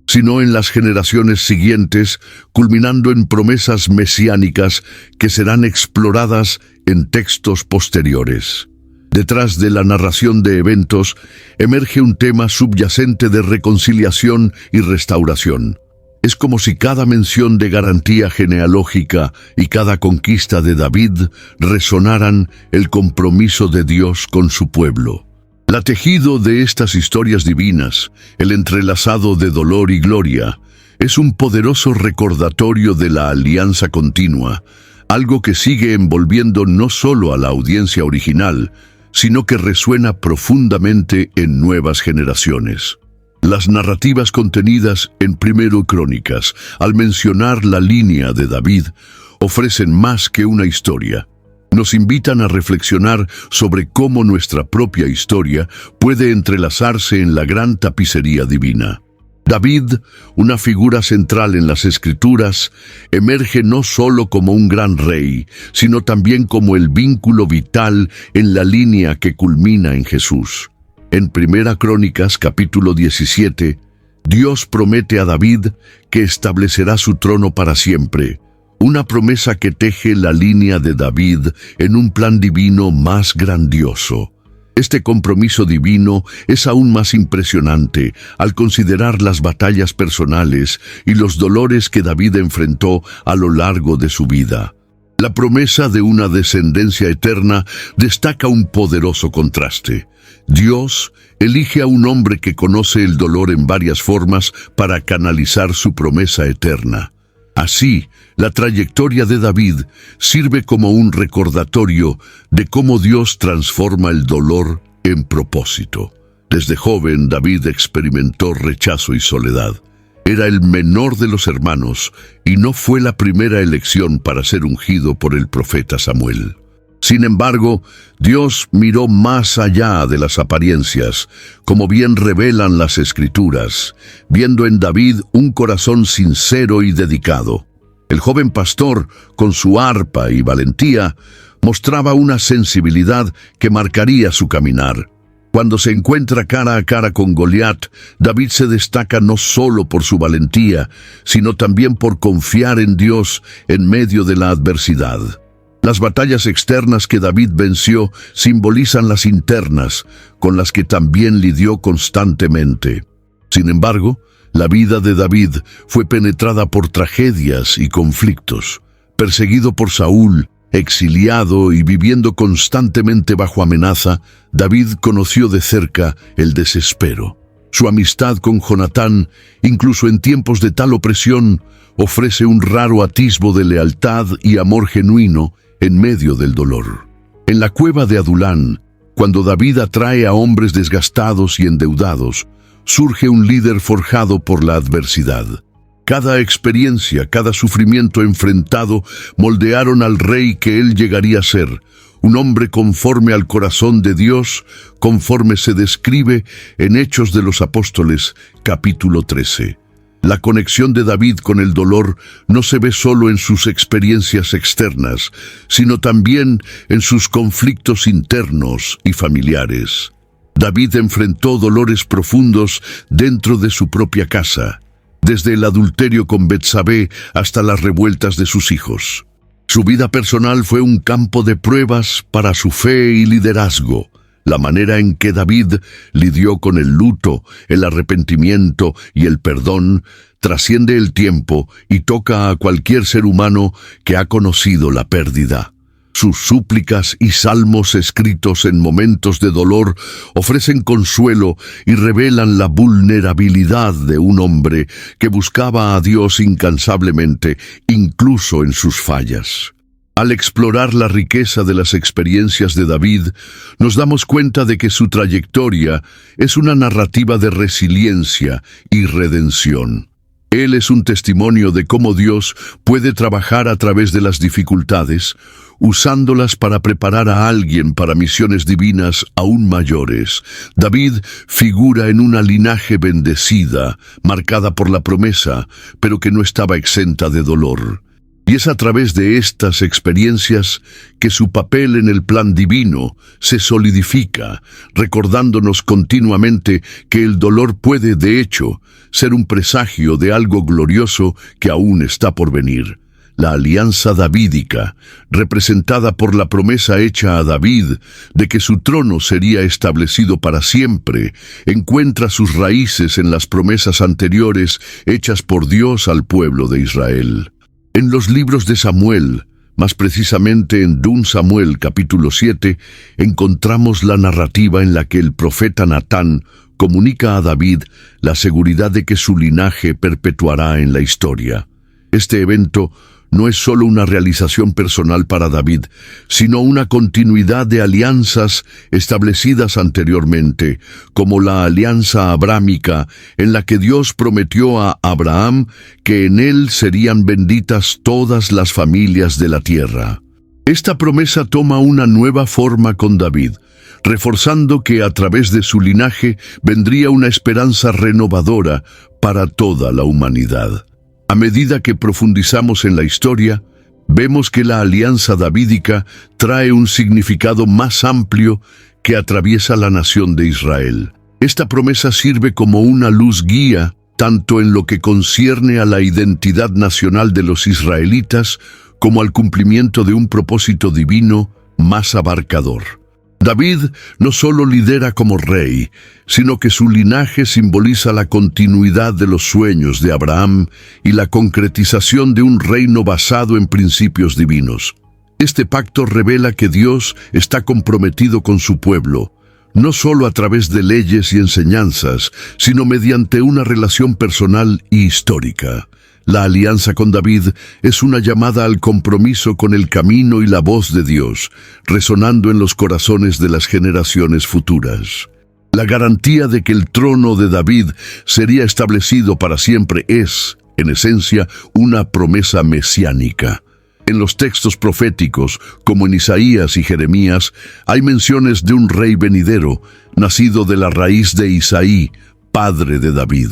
sino en las generaciones siguientes, culminando en promesas mesiánicas que serán exploradas en textos posteriores. Detrás de la narración de eventos emerge un tema subyacente de reconciliación y restauración. Es como si cada mención de garantía genealógica y cada conquista de David resonaran el compromiso de Dios con su pueblo. El tejido de estas historias divinas, el entrelazado de dolor y gloria, es un poderoso recordatorio de la alianza continua, algo que sigue envolviendo no solo a la audiencia original, sino que resuena profundamente en nuevas generaciones. Las narrativas contenidas en Primero Crónicas, al mencionar la línea de David, ofrecen más que una historia. Nos invitan a reflexionar sobre cómo nuestra propia historia puede entrelazarse en la gran tapicería divina. David, una figura central en las Escrituras, emerge no solo como un gran rey, sino también como el vínculo vital en la línea que culmina en Jesús. En Primera Crónicas, capítulo 17, Dios promete a David que establecerá su trono para siempre, una promesa que teje la línea de David en un plan divino más grandioso. Este compromiso divino es aún más impresionante al considerar las batallas personales y los dolores que David enfrentó a lo largo de su vida. La promesa de una descendencia eterna destaca un poderoso contraste. Dios elige a un hombre que conoce el dolor en varias formas para canalizar su promesa eterna. Así, la trayectoria de David sirve como un recordatorio de cómo Dios transforma el dolor en propósito. Desde joven, David experimentó rechazo y soledad. Era el menor de los hermanos y no fue la primera elección para ser ungido por el profeta Samuel. Sin embargo, Dios miró más allá de las apariencias, como bien revelan las Escrituras, viendo en David un corazón sincero y dedicado. El joven pastor, con su arpa y valentía, mostraba una sensibilidad que marcaría su caminar. Cuando se encuentra cara a cara con Goliat, David se destaca no solo por su valentía, sino también por confiar en Dios en medio de la adversidad. Las batallas externas que David venció simbolizan las internas, con las que también lidió constantemente. Sin embargo, la vida de David fue penetrada por tragedias y conflictos. Perseguido por Saúl, exiliado y viviendo constantemente bajo amenaza, David conoció de cerca el desespero. Su amistad con Jonatán, incluso en tiempos de tal opresión, ofrece un raro atisbo de lealtad y amor genuino en medio del dolor. En la cueva de Adulán, cuando David atrae a hombres desgastados y endeudados, surge un líder forjado por la adversidad. Cada experiencia, cada sufrimiento enfrentado moldearon al rey que él llegaría a ser, un hombre conforme al corazón de Dios, conforme se describe en Hechos de los Apóstoles, capítulo 13. La conexión de David con el dolor no se ve solo en sus experiencias externas, sino también en sus conflictos internos y familiares. David enfrentó dolores profundos dentro de su propia casa, desde el adulterio con Betsabé hasta las revueltas de sus hijos. Su vida personal fue un campo de pruebas para su fe y liderazgo. La manera en que David lidió con el luto, el arrepentimiento y el perdón trasciende el tiempo y toca a cualquier ser humano que ha conocido la pérdida. Sus súplicas y salmos escritos en momentos de dolor ofrecen consuelo y revelan la vulnerabilidad de un hombre que buscaba a Dios incansablemente, incluso en sus fallas. Al explorar la riqueza de las experiencias de David, nos damos cuenta de que su trayectoria es una narrativa de resiliencia y redención. Él es un testimonio de cómo Dios puede trabajar a través de las dificultades, usándolas para preparar a alguien para misiones divinas aún mayores. David figura en una linaje bendecida, marcada por la promesa, pero que no estaba exenta de dolor. Y es a través de estas experiencias que su papel en el plan divino se solidifica, recordándonos continuamente que el dolor puede, de hecho, ser un presagio de algo glorioso que aún está por venir. La alianza davídica, representada por la promesa hecha a David de que su trono sería establecido para siempre, encuentra sus raíces en las promesas anteriores hechas por Dios al pueblo de Israel. En los libros de Samuel, más precisamente en 2 Samuel capítulo 7, encontramos la narrativa en la que el profeta Natán comunica a David la seguridad de que su linaje perpetuará en la historia. Este evento no es solo una realización personal para David, sino una continuidad de alianzas establecidas anteriormente, como la alianza abrámica, en la que Dios prometió a Abraham que en él serían benditas todas las familias de la tierra. Esta promesa toma una nueva forma con David, reforzando que a través de su linaje vendría una esperanza renovadora para toda la humanidad. A medida que profundizamos en la historia, vemos que la alianza davídica trae un significado más amplio que atraviesa la nación de Israel. Esta promesa sirve como una luz guía, tanto en lo que concierne a la identidad nacional de los israelitas, como al cumplimiento de un propósito divino más abarcador. David no solo lidera como rey, sino que su linaje simboliza la continuidad de los sueños de Abraham y la concretización de un reino basado en principios divinos. Este pacto revela que Dios está comprometido con su pueblo, no solo a través de leyes y enseñanzas, sino mediante una relación personal y histórica. La alianza con David es una llamada al compromiso con el camino y la voz de Dios, resonando en los corazones de las generaciones futuras. La garantía de que el trono de David sería establecido para siempre es, en esencia, una promesa mesiánica. En los textos proféticos, como en Isaías y Jeremías, hay menciones de un rey venidero, nacido de la raíz de Isaí, padre de David.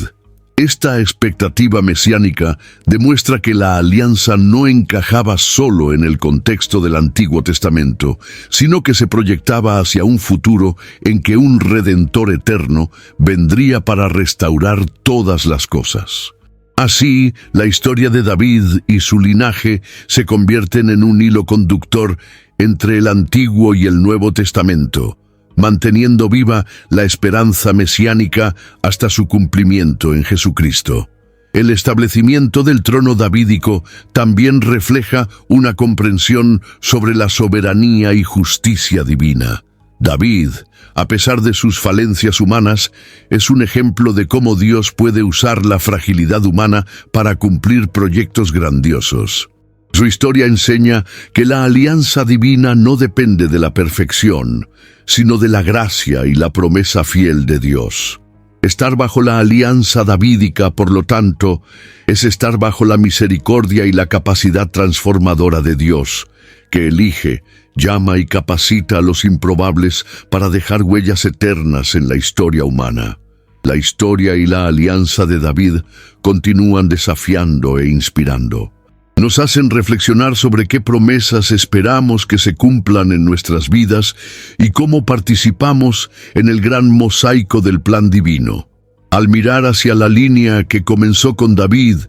Esta expectativa mesiánica demuestra que la alianza no encajaba solo en el contexto del Antiguo Testamento, sino que se proyectaba hacia un futuro en que un Redentor eterno vendría para restaurar todas las cosas. Así, la historia de David y su linaje se convierten en un hilo conductor entre el Antiguo y el Nuevo Testamento, manteniendo viva la esperanza mesiánica hasta su cumplimiento en Jesucristo. El establecimiento del trono davídico también refleja una comprensión sobre la soberanía y justicia divina. David, a pesar de sus falencias humanas, es un ejemplo de cómo Dios puede usar la fragilidad humana para cumplir proyectos grandiosos. Su historia enseña que la alianza divina no depende de la perfección, sino de la gracia y la promesa fiel de Dios. Estar bajo la alianza davídica, por lo tanto, es estar bajo la misericordia y la capacidad transformadora de Dios, que elige, llama y capacita a los improbables para dejar huellas eternas en la historia humana. La historia y la alianza de David continúan desafiando e inspirando. Nos hacen reflexionar sobre qué promesas esperamos que se cumplan en nuestras vidas y cómo participamos en el gran mosaico del plan divino. Al mirar hacia la línea que comenzó con David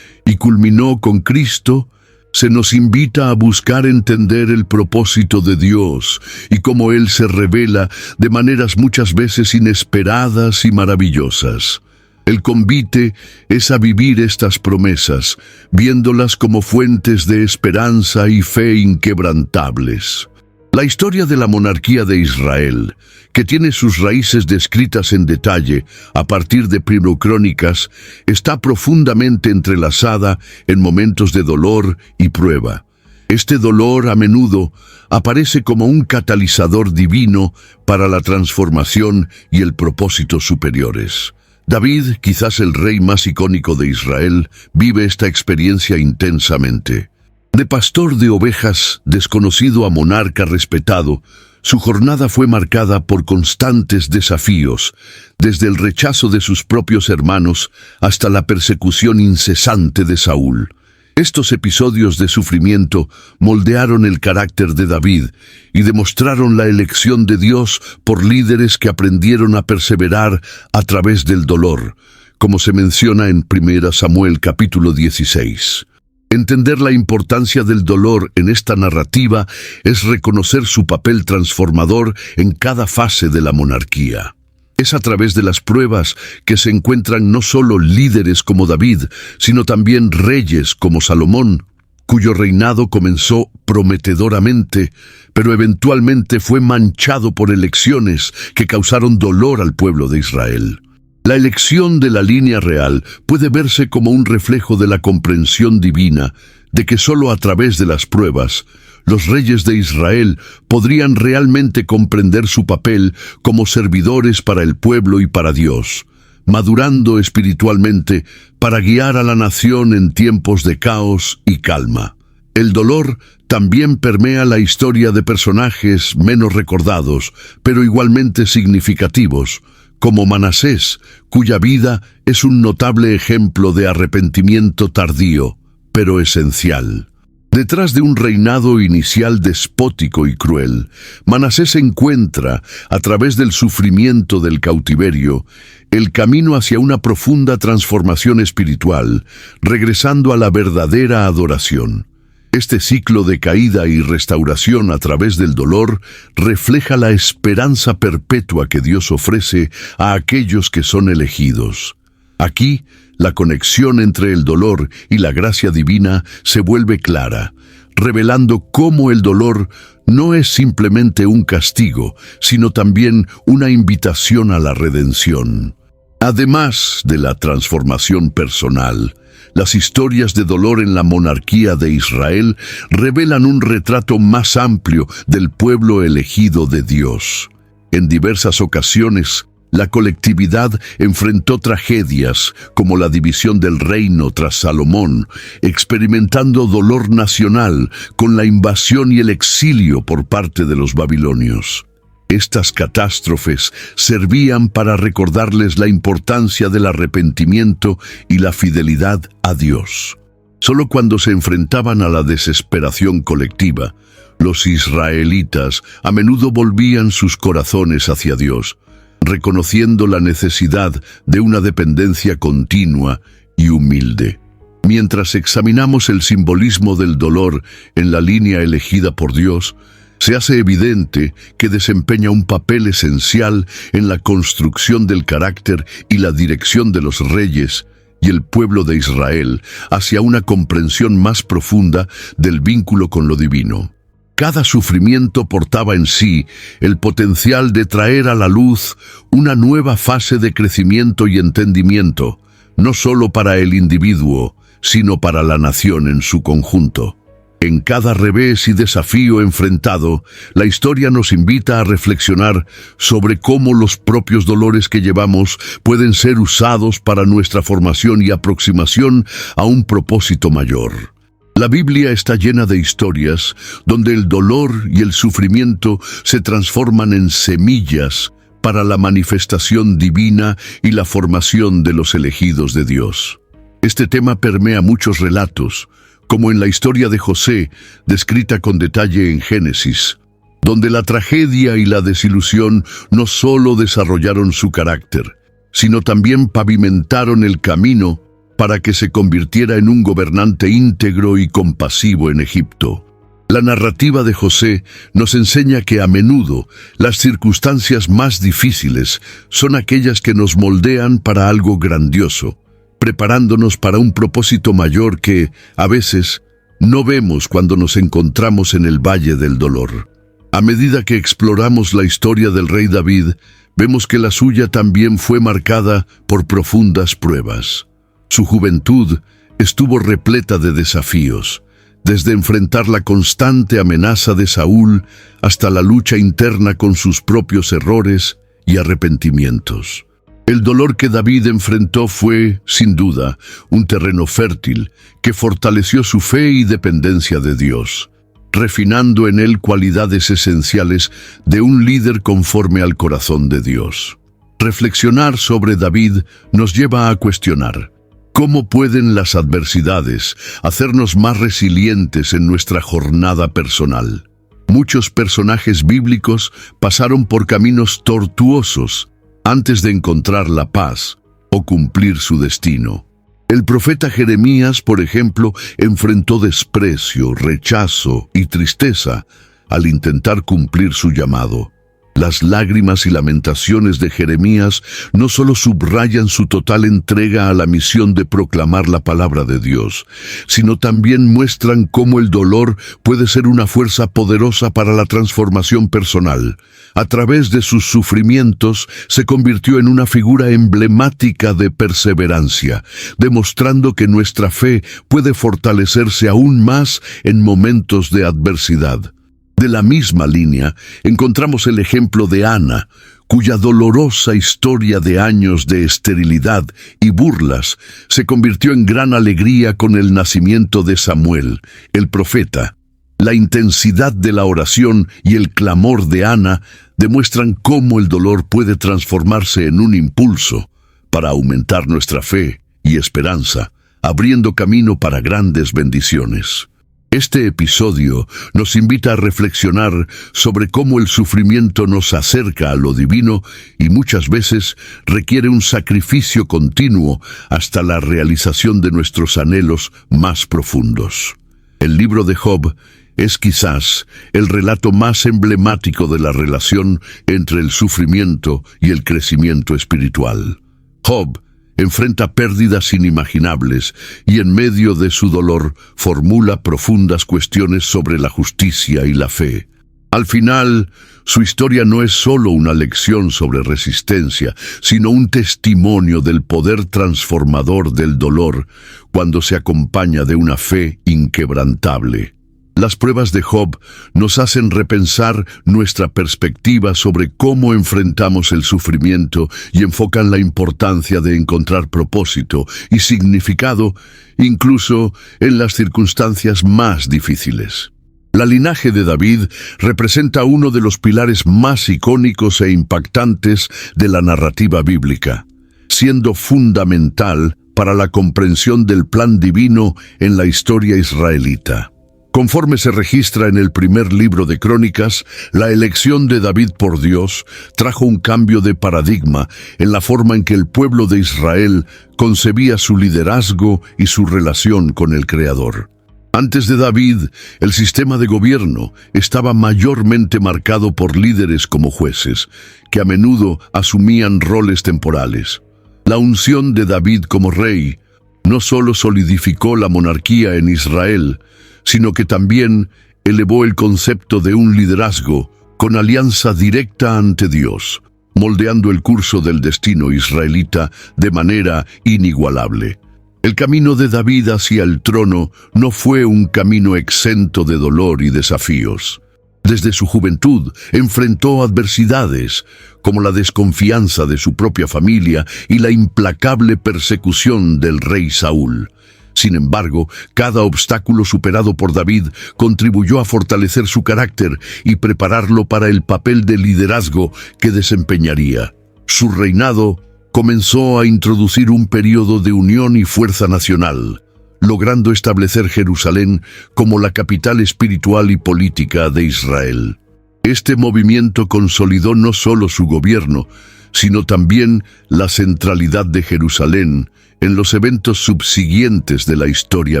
y culminó con Cristo, se nos invita a buscar entender el propósito de Dios y cómo Él se revela de maneras muchas veces inesperadas y maravillosas. El convite es a vivir estas promesas, viéndolas como fuentes de esperanza y fe inquebrantables. La historia de la monarquía de Israel, que tiene sus raíces descritas en detalle a partir de Crónicas, está profundamente entrelazada en momentos de dolor y prueba. Este dolor a menudo aparece como un catalizador divino para la transformación y el propósito superiores. David, quizás el rey más icónico de Israel, vive esta experiencia intensamente. De pastor de ovejas, desconocido a monarca respetado, su jornada fue marcada por constantes desafíos, desde el rechazo de sus propios hermanos hasta la persecución incesante de Saúl. Estos episodios de sufrimiento moldearon el carácter de David y demostraron la elección de Dios por líderes que aprendieron a perseverar a través del dolor, como se menciona en 1 Samuel capítulo 16. Entender la importancia del dolor en esta narrativa es reconocer su papel transformador en cada fase de la monarquía. Es a través de las pruebas que se encuentran no solo líderes como David, sino también reyes como Salomón, cuyo reinado comenzó prometedoramente, pero eventualmente fue manchado por elecciones que causaron dolor al pueblo de Israel. La elección de la línea real puede verse como un reflejo de la comprensión divina, de que solo a través de las pruebas, los reyes de Israel podrían realmente comprender su papel como servidores para el pueblo y para Dios, madurando espiritualmente para guiar a la nación en tiempos de caos y calma. El dolor también permea la historia de personajes menos recordados, pero igualmente significativos, como Manasés, cuya vida es un notable ejemplo de arrepentimiento tardío, pero esencial. Detrás de un reinado inicial despótico y cruel, Manasés encuentra, a través del sufrimiento del cautiverio, el camino hacia una profunda transformación espiritual, regresando a la verdadera adoración. Este ciclo de caída y restauración a través del dolor refleja la esperanza perpetua que Dios ofrece a aquellos que son elegidos. Aquí, la conexión entre el dolor y la gracia divina se vuelve clara, revelando cómo el dolor no es simplemente un castigo, sino también una invitación a la redención. Además de la transformación personal, las historias de dolor en la monarquía de Israel revelan un retrato más amplio del pueblo elegido de Dios. En diversas ocasiones, la colectividad enfrentó tragedias como la división del reino tras Salomón, experimentando dolor nacional con la invasión y el exilio por parte de los babilonios. Estas catástrofes servían para recordarles la importancia del arrepentimiento y la fidelidad a Dios. Solo cuando se enfrentaban a la desesperación colectiva, los israelitas a menudo volvían sus corazones hacia Dios, reconociendo la necesidad de una dependencia continua y humilde. Mientras examinamos el simbolismo del dolor en la línea elegida por Dios, se hace evidente que desempeña un papel esencial en la construcción del carácter y la dirección de los reyes y el pueblo de Israel hacia una comprensión más profunda del vínculo con lo divino. Cada sufrimiento portaba en sí el potencial de traer a la luz una nueva fase de crecimiento y entendimiento, no solo para el individuo, sino para la nación en su conjunto. En cada revés y desafío enfrentado, la historia nos invita a reflexionar sobre cómo los propios dolores que llevamos pueden ser usados para nuestra formación y aproximación a un propósito mayor. La Biblia está llena de historias donde el dolor y el sufrimiento se transforman en semillas para la manifestación divina y la formación de los elegidos de Dios. Este tema permea muchos relatos, como en la historia de José, descrita con detalle en Génesis, donde la tragedia y la desilusión no solo desarrollaron su carácter, sino también pavimentaron el camino para que se convirtiera en un gobernante íntegro y compasivo en Egipto. La narrativa de José nos enseña que a menudo las circunstancias más difíciles son aquellas que nos moldean para algo grandioso, preparándonos para un propósito mayor que, a veces, no vemos cuando nos encontramos en el valle del dolor. A medida que exploramos la historia del rey David, vemos que la suya también fue marcada por profundas pruebas. Su juventud estuvo repleta de desafíos, desde enfrentar la constante amenaza de Saúl hasta la lucha interna con sus propios errores y arrepentimientos. El dolor que David enfrentó fue, sin duda, un terreno fértil que fortaleció su fe y dependencia de Dios, refinando en él cualidades esenciales de un líder conforme al corazón de Dios. Reflexionar sobre David nos lleva a cuestionar: ¿cómo pueden las adversidades hacernos más resilientes en nuestra jornada personal? Muchos personajes bíblicos pasaron por caminos tortuosos antes de encontrar la paz o cumplir su destino. El profeta Jeremías, por ejemplo, enfrentó desprecio, rechazo y tristeza al intentar cumplir su llamado. Las lágrimas y lamentaciones de Jeremías no solo subrayan su total entrega a la misión de proclamar la palabra de Dios, sino también muestran cómo el dolor puede ser una fuerza poderosa para la transformación personal. A través de sus sufrimientos se convirtió en una figura emblemática de perseverancia, demostrando que nuestra fe puede fortalecerse aún más en momentos de adversidad. De la misma línea, encontramos el ejemplo de Ana, cuya dolorosa historia de años de esterilidad y burlas se convirtió en gran alegría con el nacimiento de Samuel, el profeta. La intensidad de la oración y el clamor de Ana demuestran cómo el dolor puede transformarse en un impulso para aumentar nuestra fe y esperanza, abriendo camino para grandes bendiciones. Este episodio nos invita a reflexionar sobre cómo el sufrimiento nos acerca a lo divino y muchas veces requiere un sacrificio continuo hasta la realización de nuestros anhelos más profundos. El libro de Job es quizás el relato más emblemático de la relación entre el sufrimiento y el crecimiento espiritual. Job enfrenta pérdidas inimaginables y en medio de su dolor formula profundas cuestiones sobre la justicia y la fe. Al final, su historia no es solo una lección sobre resistencia, sino un testimonio del poder transformador del dolor cuando se acompaña de una fe inquebrantable. Las pruebas de Job nos hacen repensar nuestra perspectiva sobre cómo enfrentamos el sufrimiento y enfocan la importancia de encontrar propósito y significado incluso en las circunstancias más difíciles. La linaje de David representa uno de los pilares más icónicos e impactantes de la narrativa bíblica, siendo fundamental para la comprensión del plan divino en la historia israelita. Conforme se registra en el primer libro de Crónicas, la elección de David por Dios trajo un cambio de paradigma en la forma en que el pueblo de Israel concebía su liderazgo y su relación con el Creador. Antes de David, el sistema de gobierno estaba mayormente marcado por líderes como jueces, que a menudo asumían roles temporales. La unción de David como rey no solo solidificó la monarquía en Israel, sino que también elevó el concepto de un liderazgo con alianza directa ante Dios, moldeando el curso del destino israelita de manera inigualable. El camino de David hacia el trono no fue un camino exento de dolor y desafíos. Desde su juventud enfrentó adversidades, como la desconfianza de su propia familia y la implacable persecución del rey Saúl. Sin embargo, cada obstáculo superado por David contribuyó a fortalecer su carácter y prepararlo para el papel de liderazgo que desempeñaría. Su reinado comenzó a introducir un período de unión y fuerza nacional, logrando establecer Jerusalén como la capital espiritual y política de Israel. Este movimiento consolidó no solo su gobierno, sino también la centralidad de Jerusalén en los eventos subsiguientes de la historia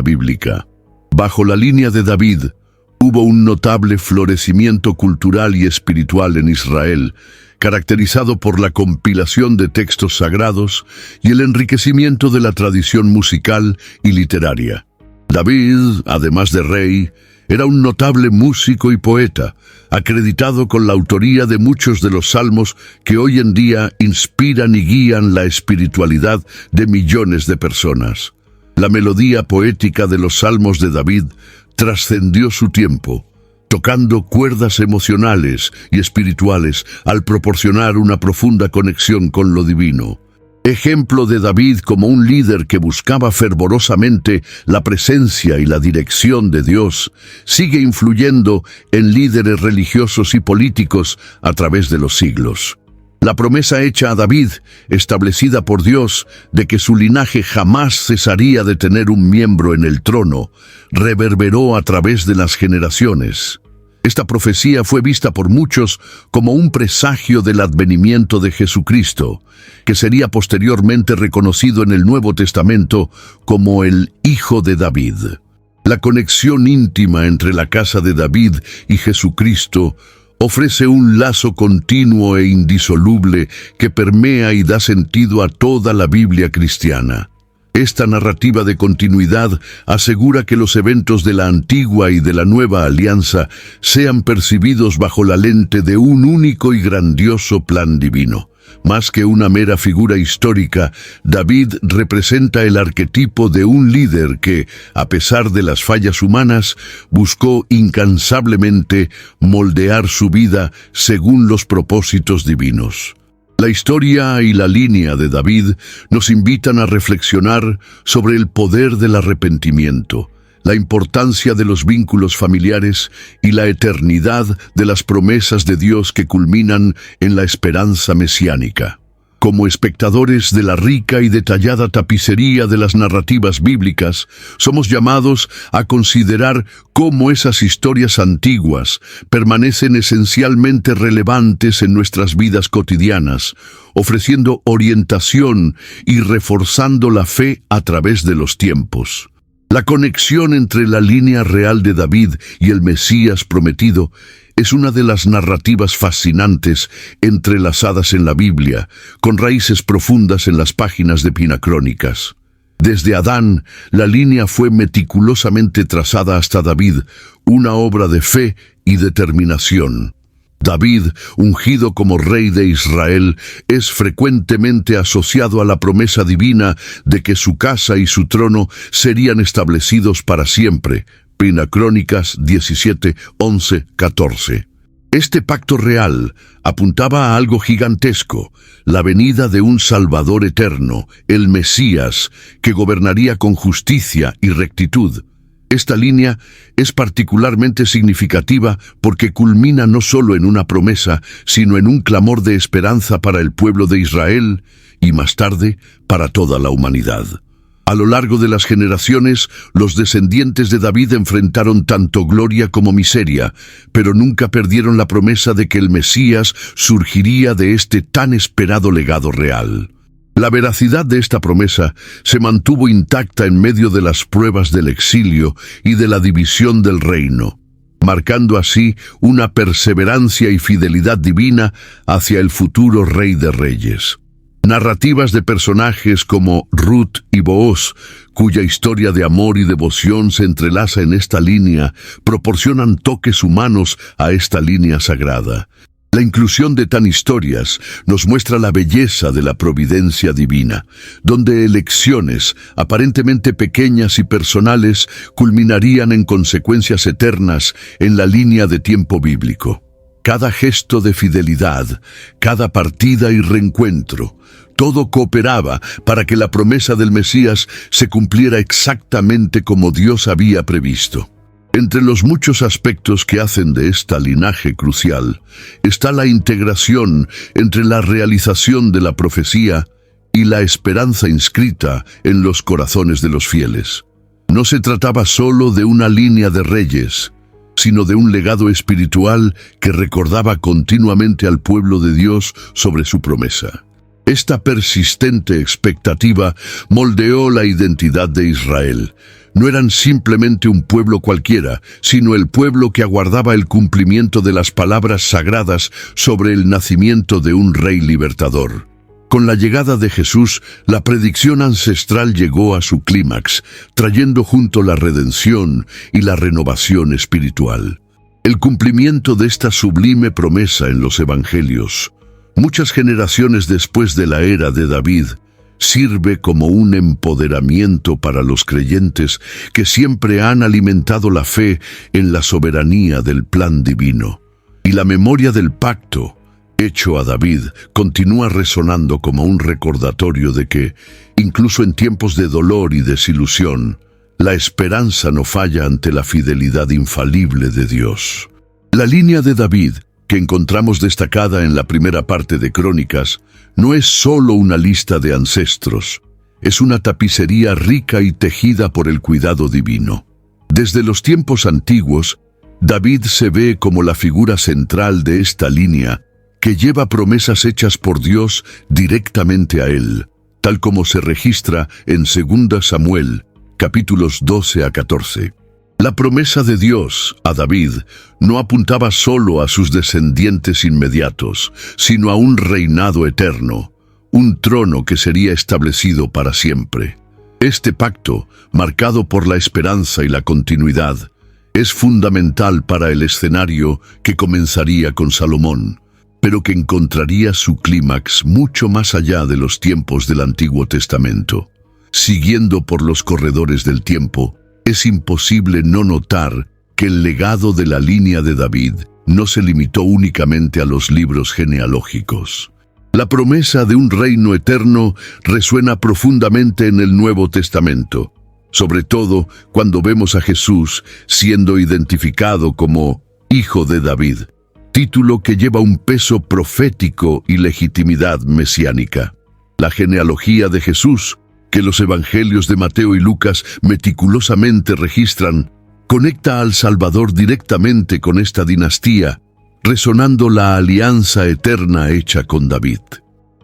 bíblica. Bajo la línea de David, hubo un notable florecimiento cultural y espiritual en Israel, caracterizado por la compilación de textos sagrados y el enriquecimiento de la tradición musical y literaria. David, además de rey, era un notable músico y poeta, acreditado con la autoría de muchos de los salmos que hoy en día inspiran y guían la espiritualidad de millones de personas. La melodía poética de los salmos de David trascendió su tiempo, tocando cuerdas emocionales y espirituales al proporcionar una profunda conexión con lo divino. Ejemplo de David como un líder que buscaba fervorosamente la presencia y la dirección de Dios, sigue influyendo en líderes religiosos y políticos a través de los siglos. La promesa hecha a David, establecida por Dios, de que su linaje jamás cesaría de tener un miembro en el trono, reverberó a través de las generaciones. Esta profecía fue vista por muchos como un presagio del advenimiento de Jesucristo, que sería posteriormente reconocido en el Nuevo Testamento como el Hijo de David. La conexión íntima entre la casa de David y Jesucristo ofrece un lazo continuo e indisoluble que permea y da sentido a toda la Biblia cristiana. Esta narrativa de continuidad asegura que los eventos de la antigua y de la nueva alianza sean percibidos bajo la lente de un único y grandioso plan divino. Más que una mera figura histórica, David representa el arquetipo de un líder que, a pesar de las fallas humanas, buscó incansablemente moldear su vida según los propósitos divinos. La historia y la línea de David nos invitan a reflexionar sobre el poder del arrepentimiento, la importancia de los vínculos familiares y la eternidad de las promesas de Dios que culminan en la esperanza mesiánica. Como espectadores de la rica y detallada tapicería de las narrativas bíblicas, somos llamados a considerar cómo esas historias antiguas permanecen esencialmente relevantes en nuestras vidas cotidianas, ofreciendo orientación y reforzando la fe a través de los tiempos. La conexión entre la línea real de David y el Mesías prometido es una de las narrativas fascinantes entrelazadas en la Biblia, con raíces profundas en las páginas de Pinacrónicas. Desde Adán, la línea fue meticulosamente trazada hasta David, una obra de fe y determinación. David, ungido como rey de Israel, es frecuentemente asociado a la promesa divina de que su casa y su trono serían establecidos para siempre. Pinacrónicas 17, 11, 14. Este pacto real apuntaba a algo gigantesco, la venida de un Salvador eterno, el Mesías, que gobernaría con justicia y rectitud. Esta línea es particularmente significativa porque culmina no solo en una promesa, sino en un clamor de esperanza para el pueblo de Israel y más tarde para toda la humanidad. A lo largo de las generaciones, los descendientes de David enfrentaron tanto gloria como miseria, pero nunca perdieron la promesa de que el Mesías surgiría de este tan esperado legado real. La veracidad de esta promesa se mantuvo intacta en medio de las pruebas del exilio y de la división del reino, marcando así una perseverancia y fidelidad divina hacia el futuro Rey de Reyes. Narrativas de personajes como Ruth y Booz, cuya historia de amor y devoción se entrelaza en esta línea, proporcionan toques humanos a esta línea sagrada. La inclusión de tan historias nos muestra la belleza de la providencia divina, donde elecciones aparentemente pequeñas y personales culminarían en consecuencias eternas en la línea de tiempo bíblico. Cada gesto de fidelidad, cada partida y reencuentro, Todo cooperaba para que la promesa del Mesías se cumpliera exactamente como Dios había previsto. Entre los muchos aspectos que hacen de esta linaje crucial está la integración entre la realización de la profecía y la esperanza inscrita en los corazones de los fieles. No se trataba solo de una línea de reyes, sino de un legado espiritual que recordaba continuamente al pueblo de Dios sobre su promesa. Esta persistente expectativa moldeó la identidad de Israel. No eran simplemente un pueblo cualquiera, sino el pueblo que aguardaba el cumplimiento de las palabras sagradas sobre el nacimiento de un rey libertador. Con la llegada de Jesús, la predicción ancestral llegó a su clímax, trayendo junto la redención y la renovación espiritual. El cumplimiento de esta sublime promesa en los Evangelios, muchas generaciones después de la era de David, sirve como un empoderamiento para los creyentes que siempre han alimentado la fe en la soberanía del plan divino. Y la memoria del pacto hecho a David continúa resonando como un recordatorio de que, incluso en tiempos de dolor y desilusión, la esperanza no falla ante la fidelidad infalible de Dios. La línea de David, que encontramos destacada en la primera parte de Crónicas, no es solo una lista de ancestros, es una tapicería rica y tejida por el cuidado divino. Desde los tiempos antiguos, David se ve como la figura central de esta línea que lleva promesas hechas por Dios directamente a él, tal como se registra en 2 Samuel, capítulos 12 a 14. La promesa de Dios a David no apuntaba solo a sus descendientes inmediatos, sino a un reinado eterno, un trono que sería establecido para siempre. Este pacto, marcado por la esperanza y la continuidad, es fundamental para el escenario que comenzaría con Salomón, pero que encontraría su clímax mucho más allá de los tiempos del Antiguo Testamento. Siguiendo por los corredores del tiempo, es imposible no notar que el legado de la línea de David no se limitó únicamente a los libros genealógicos. La promesa de un reino eterno resuena profundamente en el Nuevo Testamento, sobre todo cuando vemos a Jesús siendo identificado como Hijo de David, título que lleva un peso profético y legitimidad mesiánica. La genealogía de Jesús, que los evangelios de Mateo y Lucas meticulosamente registran, conecta al Salvador directamente con esta dinastía, resonando la alianza eterna hecha con David.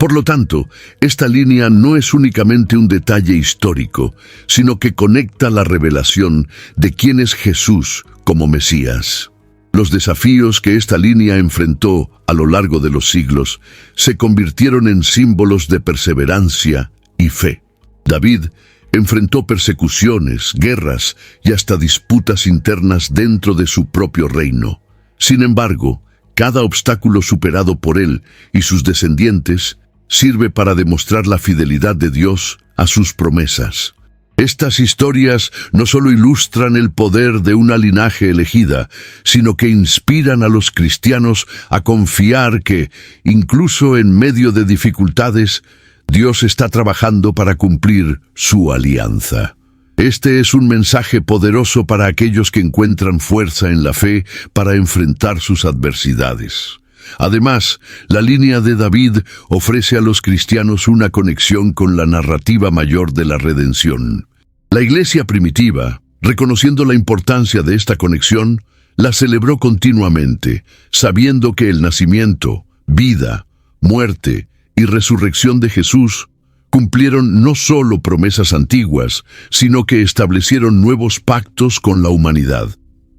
Por lo tanto, esta línea no es únicamente un detalle histórico, sino que conecta la revelación de quién es Jesús como Mesías. Los desafíos que esta línea enfrentó a lo largo de los siglos se convirtieron en símbolos de perseverancia y fe. David enfrentó persecuciones, guerras y hasta disputas internas dentro de su propio reino. Sin embargo, cada obstáculo superado por él y sus descendientes sirve para demostrar la fidelidad de Dios a sus promesas. Estas historias no solo ilustran el poder de una linaje elegida, sino que inspiran a los cristianos a confiar que, incluso en medio de dificultades, Dios está trabajando para cumplir su alianza. Este es un mensaje poderoso para aquellos que encuentran fuerza en la fe para enfrentar sus adversidades. Además, la línea de David ofrece a los cristianos una conexión con la narrativa mayor de la redención. La iglesia primitiva, reconociendo la importancia de esta conexión, la celebró continuamente, sabiendo que el nacimiento, vida, muerte y resurrección de Jesús cumplieron no solo promesas antiguas, sino que establecieron nuevos pactos con la humanidad.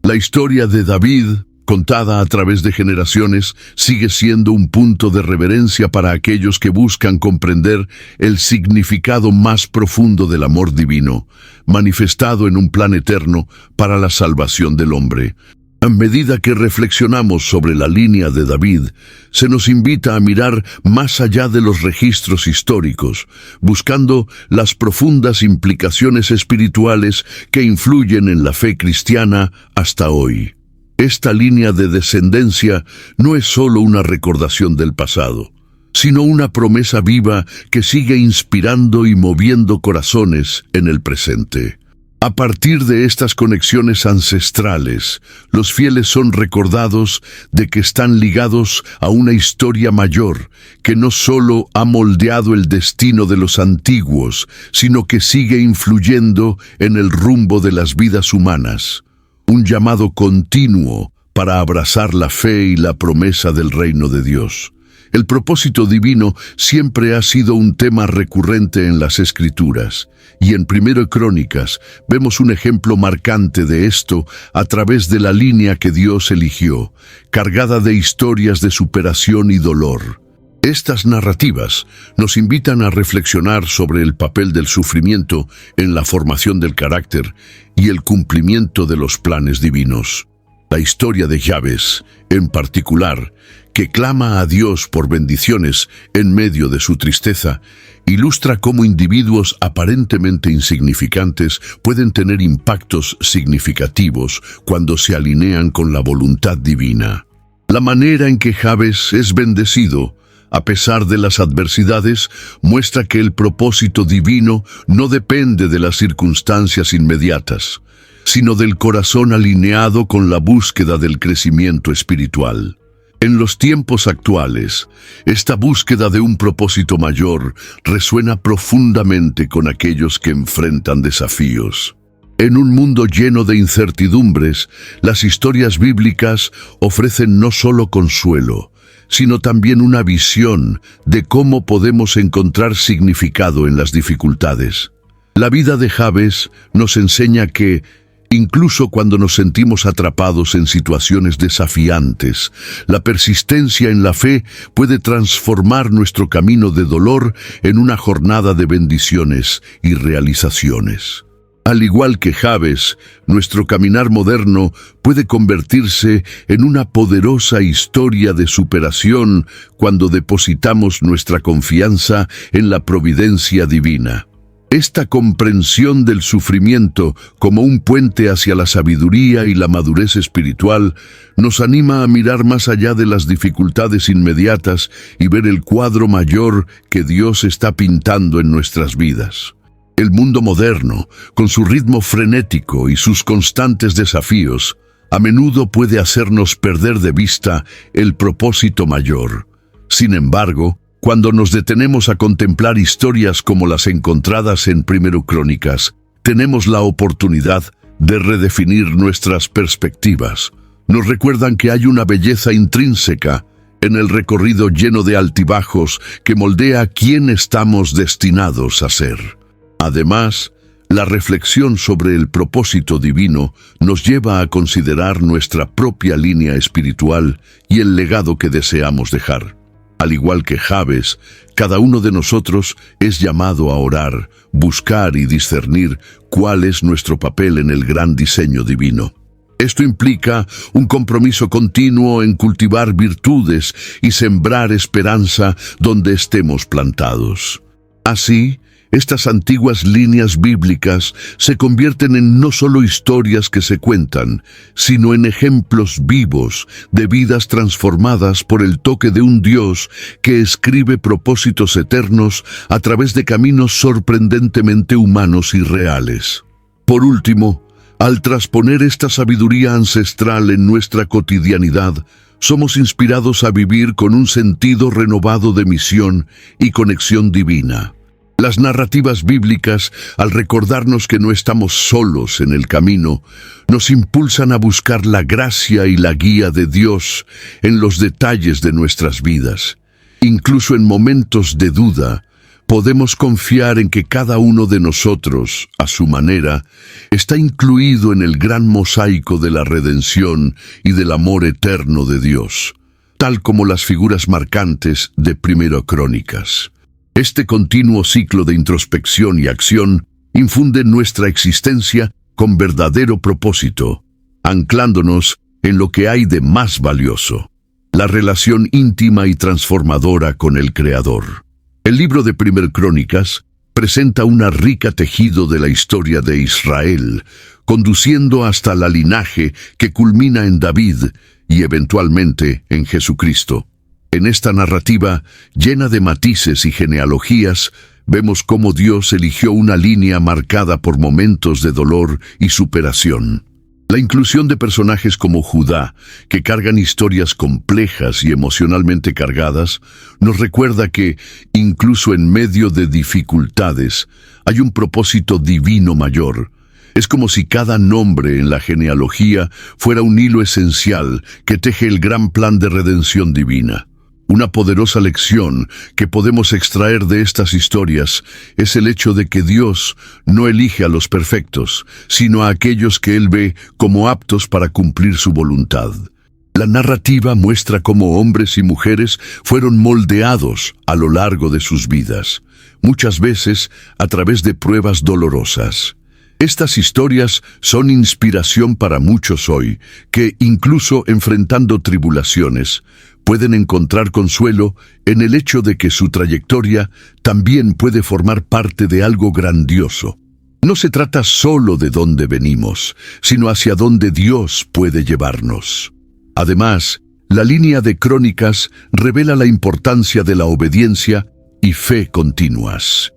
La historia de David, contada a través de generaciones, sigue siendo un punto de reverencia para aquellos que buscan comprender el significado más profundo del amor divino, manifestado en un plan eterno para la salvación del hombre. A medida que reflexionamos sobre la línea de David, se nos invita a mirar más allá de los registros históricos, buscando las profundas implicaciones espirituales que influyen en la fe cristiana hasta hoy. Esta línea de descendencia no es solo una recordación del pasado, sino una promesa viva que sigue inspirando y moviendo corazones en el presente. A partir de estas conexiones ancestrales, los fieles son recordados de que están ligados a una historia mayor, que no solo ha moldeado el destino de los antiguos, sino que sigue influyendo en el rumbo de las vidas humanas. Un llamado continuo para abrazar la fe y la promesa del reino de Dios. El propósito divino siempre ha sido un tema recurrente en las Escrituras, y en 1 Crónicas vemos un ejemplo marcante de esto a través de la línea que Dios eligió, cargada de historias de superación y dolor. Estas narrativas nos invitan a reflexionar sobre el papel del sufrimiento en la formación del carácter y el cumplimiento de los planes divinos. La historia de Jabes, en particular, que clama a Dios por bendiciones en medio de su tristeza, ilustra cómo individuos aparentemente insignificantes pueden tener impactos significativos cuando se alinean con la voluntad divina. La manera en que Jabes es bendecido, a pesar de las adversidades, muestra que el propósito divino no depende de las circunstancias inmediatas, sino del corazón alineado con la búsqueda del crecimiento espiritual. En los tiempos actuales, esta búsqueda de un propósito mayor resuena profundamente con aquellos que enfrentan desafíos. En un mundo lleno de incertidumbres, las historias bíblicas ofrecen no solo consuelo, sino también una visión de cómo podemos encontrar significado en las dificultades. La vida de Jabes nos enseña que, incluso cuando nos sentimos atrapados en situaciones desafiantes, la persistencia en la fe puede transformar nuestro camino de dolor en una jornada de bendiciones y realizaciones. Al igual que Jabes, nuestro caminar moderno puede convertirse en una poderosa historia de superación cuando depositamos nuestra confianza en la providencia divina. Esta comprensión del sufrimiento como un puente hacia la sabiduría y la madurez espiritual nos anima a mirar más allá de las dificultades inmediatas y ver el cuadro mayor que Dios está pintando en nuestras vidas. El mundo moderno, con su ritmo frenético y sus constantes desafíos, a menudo puede hacernos perder de vista el propósito mayor. Sin embargo, cuando nos detenemos a contemplar historias como las encontradas en 1 Crónicas, tenemos la oportunidad de redefinir nuestras perspectivas. Nos recuerdan que hay una belleza intrínseca en el recorrido lleno de altibajos que moldea quién estamos destinados a ser. Además, la reflexión sobre el propósito divino nos lleva a considerar nuestra propia línea espiritual y el legado que deseamos dejar. Al igual que Jabes, cada uno de nosotros es llamado a orar, buscar y discernir cuál es nuestro papel en el gran diseño divino. Esto implica un compromiso continuo en cultivar virtudes y sembrar esperanza donde estemos plantados. Así, estas antiguas líneas bíblicas se convierten en no solo historias que se cuentan, sino en ejemplos vivos de vidas transformadas por el toque de un Dios que escribe propósitos eternos a través de caminos sorprendentemente humanos y reales. Por último, al trasponer esta sabiduría ancestral en nuestra cotidianidad, somos inspirados a vivir con un sentido renovado de misión y conexión divina. Las narrativas bíblicas, al recordarnos que no estamos solos en el camino, nos impulsan a buscar la gracia y la guía de Dios en los detalles de nuestras vidas. Incluso en momentos de duda, podemos confiar en que cada uno de nosotros, a su manera, está incluido en el gran mosaico de la redención y del amor eterno de Dios, tal como las figuras marcantes de 1 Crónicas. Este continuo ciclo de introspección y acción infunde en nuestra existencia con verdadero propósito, anclándonos en lo que hay de más valioso, la relación íntima y transformadora con el Creador. El libro de 1 Crónicas presenta una rica tejido de la historia de Israel, conduciendo hasta la linaje que culmina en David y eventualmente en Jesucristo. En esta narrativa, llena de matices y genealogías, vemos cómo Dios eligió una línea marcada por momentos de dolor y superación. La inclusión de personajes como Judá, que cargan historias complejas y emocionalmente cargadas, nos recuerda que, incluso en medio de dificultades, hay un propósito divino mayor. Es como si cada nombre en la genealogía fuera un hilo esencial que teje el gran plan de redención divina. Una poderosa lección que podemos extraer de estas historias es el hecho de que Dios no elige a los perfectos, sino a aquellos que Él ve como aptos para cumplir su voluntad. La narrativa muestra cómo hombres y mujeres fueron moldeados a lo largo de sus vidas, muchas veces a través de pruebas dolorosas. Estas historias son inspiración para muchos hoy, que, incluso enfrentando tribulaciones, pueden encontrar consuelo en el hecho de que su trayectoria también puede formar parte de algo grandioso. No se trata solo de dónde venimos, sino hacia dónde Dios puede llevarnos. Además, la línea de Crónicas revela la importancia de la obediencia y fe continuas.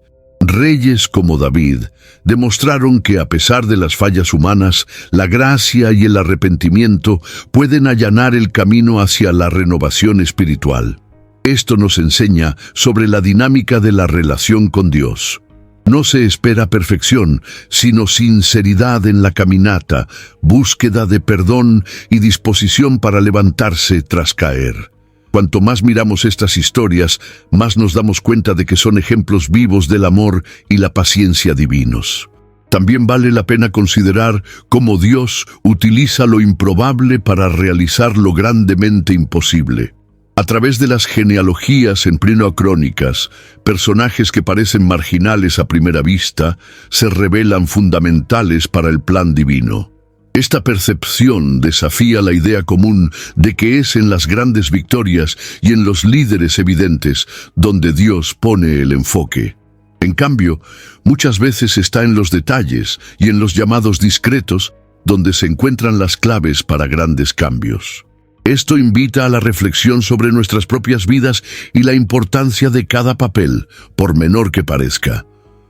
Reyes como David demostraron que a pesar de las fallas humanas, la gracia y el arrepentimiento pueden allanar el camino hacia la renovación espiritual. Esto nos enseña sobre la dinámica de la relación con Dios. No se espera perfección, sino sinceridad en la caminata, búsqueda de perdón y disposición para levantarse tras caer. Cuanto más miramos estas historias, más nos damos cuenta de que son ejemplos vivos del amor y la paciencia divinos. También vale la pena considerar cómo Dios utiliza lo improbable para realizar lo grandemente imposible. A través de las genealogías en Primera Crónicas, personajes que parecen marginales a primera vista se revelan fundamentales para el plan divino. Esta percepción desafía la idea común de que es en las grandes victorias y en los líderes evidentes donde Dios pone el enfoque. En cambio, muchas veces está en los detalles y en los llamados discretos donde se encuentran las claves para grandes cambios. Esto invita a la reflexión sobre nuestras propias vidas y la importancia de cada papel, por menor que parezca.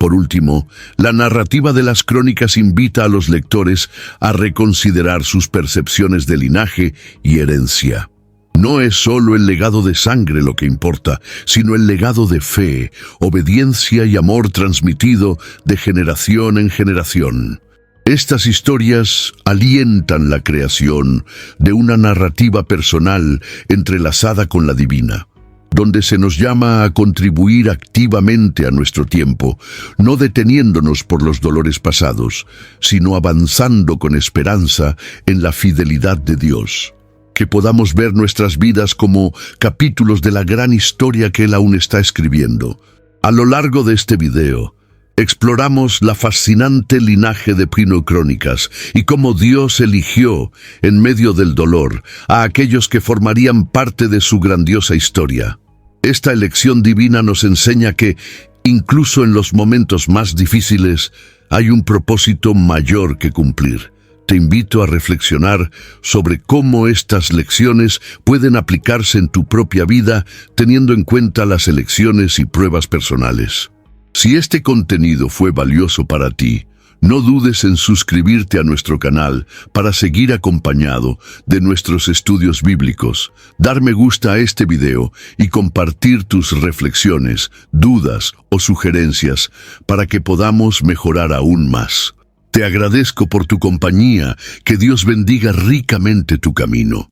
Por último, la narrativa de las Crónicas invita a los lectores a reconsiderar sus percepciones de linaje y herencia. No es solo el legado de sangre lo que importa, sino el legado de fe, obediencia y amor transmitido de generación en generación. Estas historias alientan la creación de una narrativa personal entrelazada con la divina, donde se nos llama a contribuir activamente a nuestro tiempo, no deteniéndonos por los dolores pasados, sino avanzando con esperanza en la fidelidad de Dios. Que podamos ver nuestras vidas como capítulos de la gran historia que Él aún está escribiendo. A lo largo de este video, exploramos la fascinante linaje de Primera Crónicas y cómo Dios eligió, en medio del dolor, a aquellos que formarían parte de su grandiosa historia. Esta elección divina nos enseña que, incluso en los momentos más difíciles, hay un propósito mayor que cumplir. Te invito a reflexionar sobre cómo estas lecciones pueden aplicarse en tu propia vida, teniendo en cuenta las elecciones y pruebas personales. Si este contenido fue valioso para ti, no dudes en suscribirte a nuestro canal para seguir acompañado de nuestros estudios bíblicos, dar me gusta a este video y compartir tus reflexiones, dudas o sugerencias para que podamos mejorar aún más. Te agradezco por tu compañía, que Dios bendiga ricamente tu camino.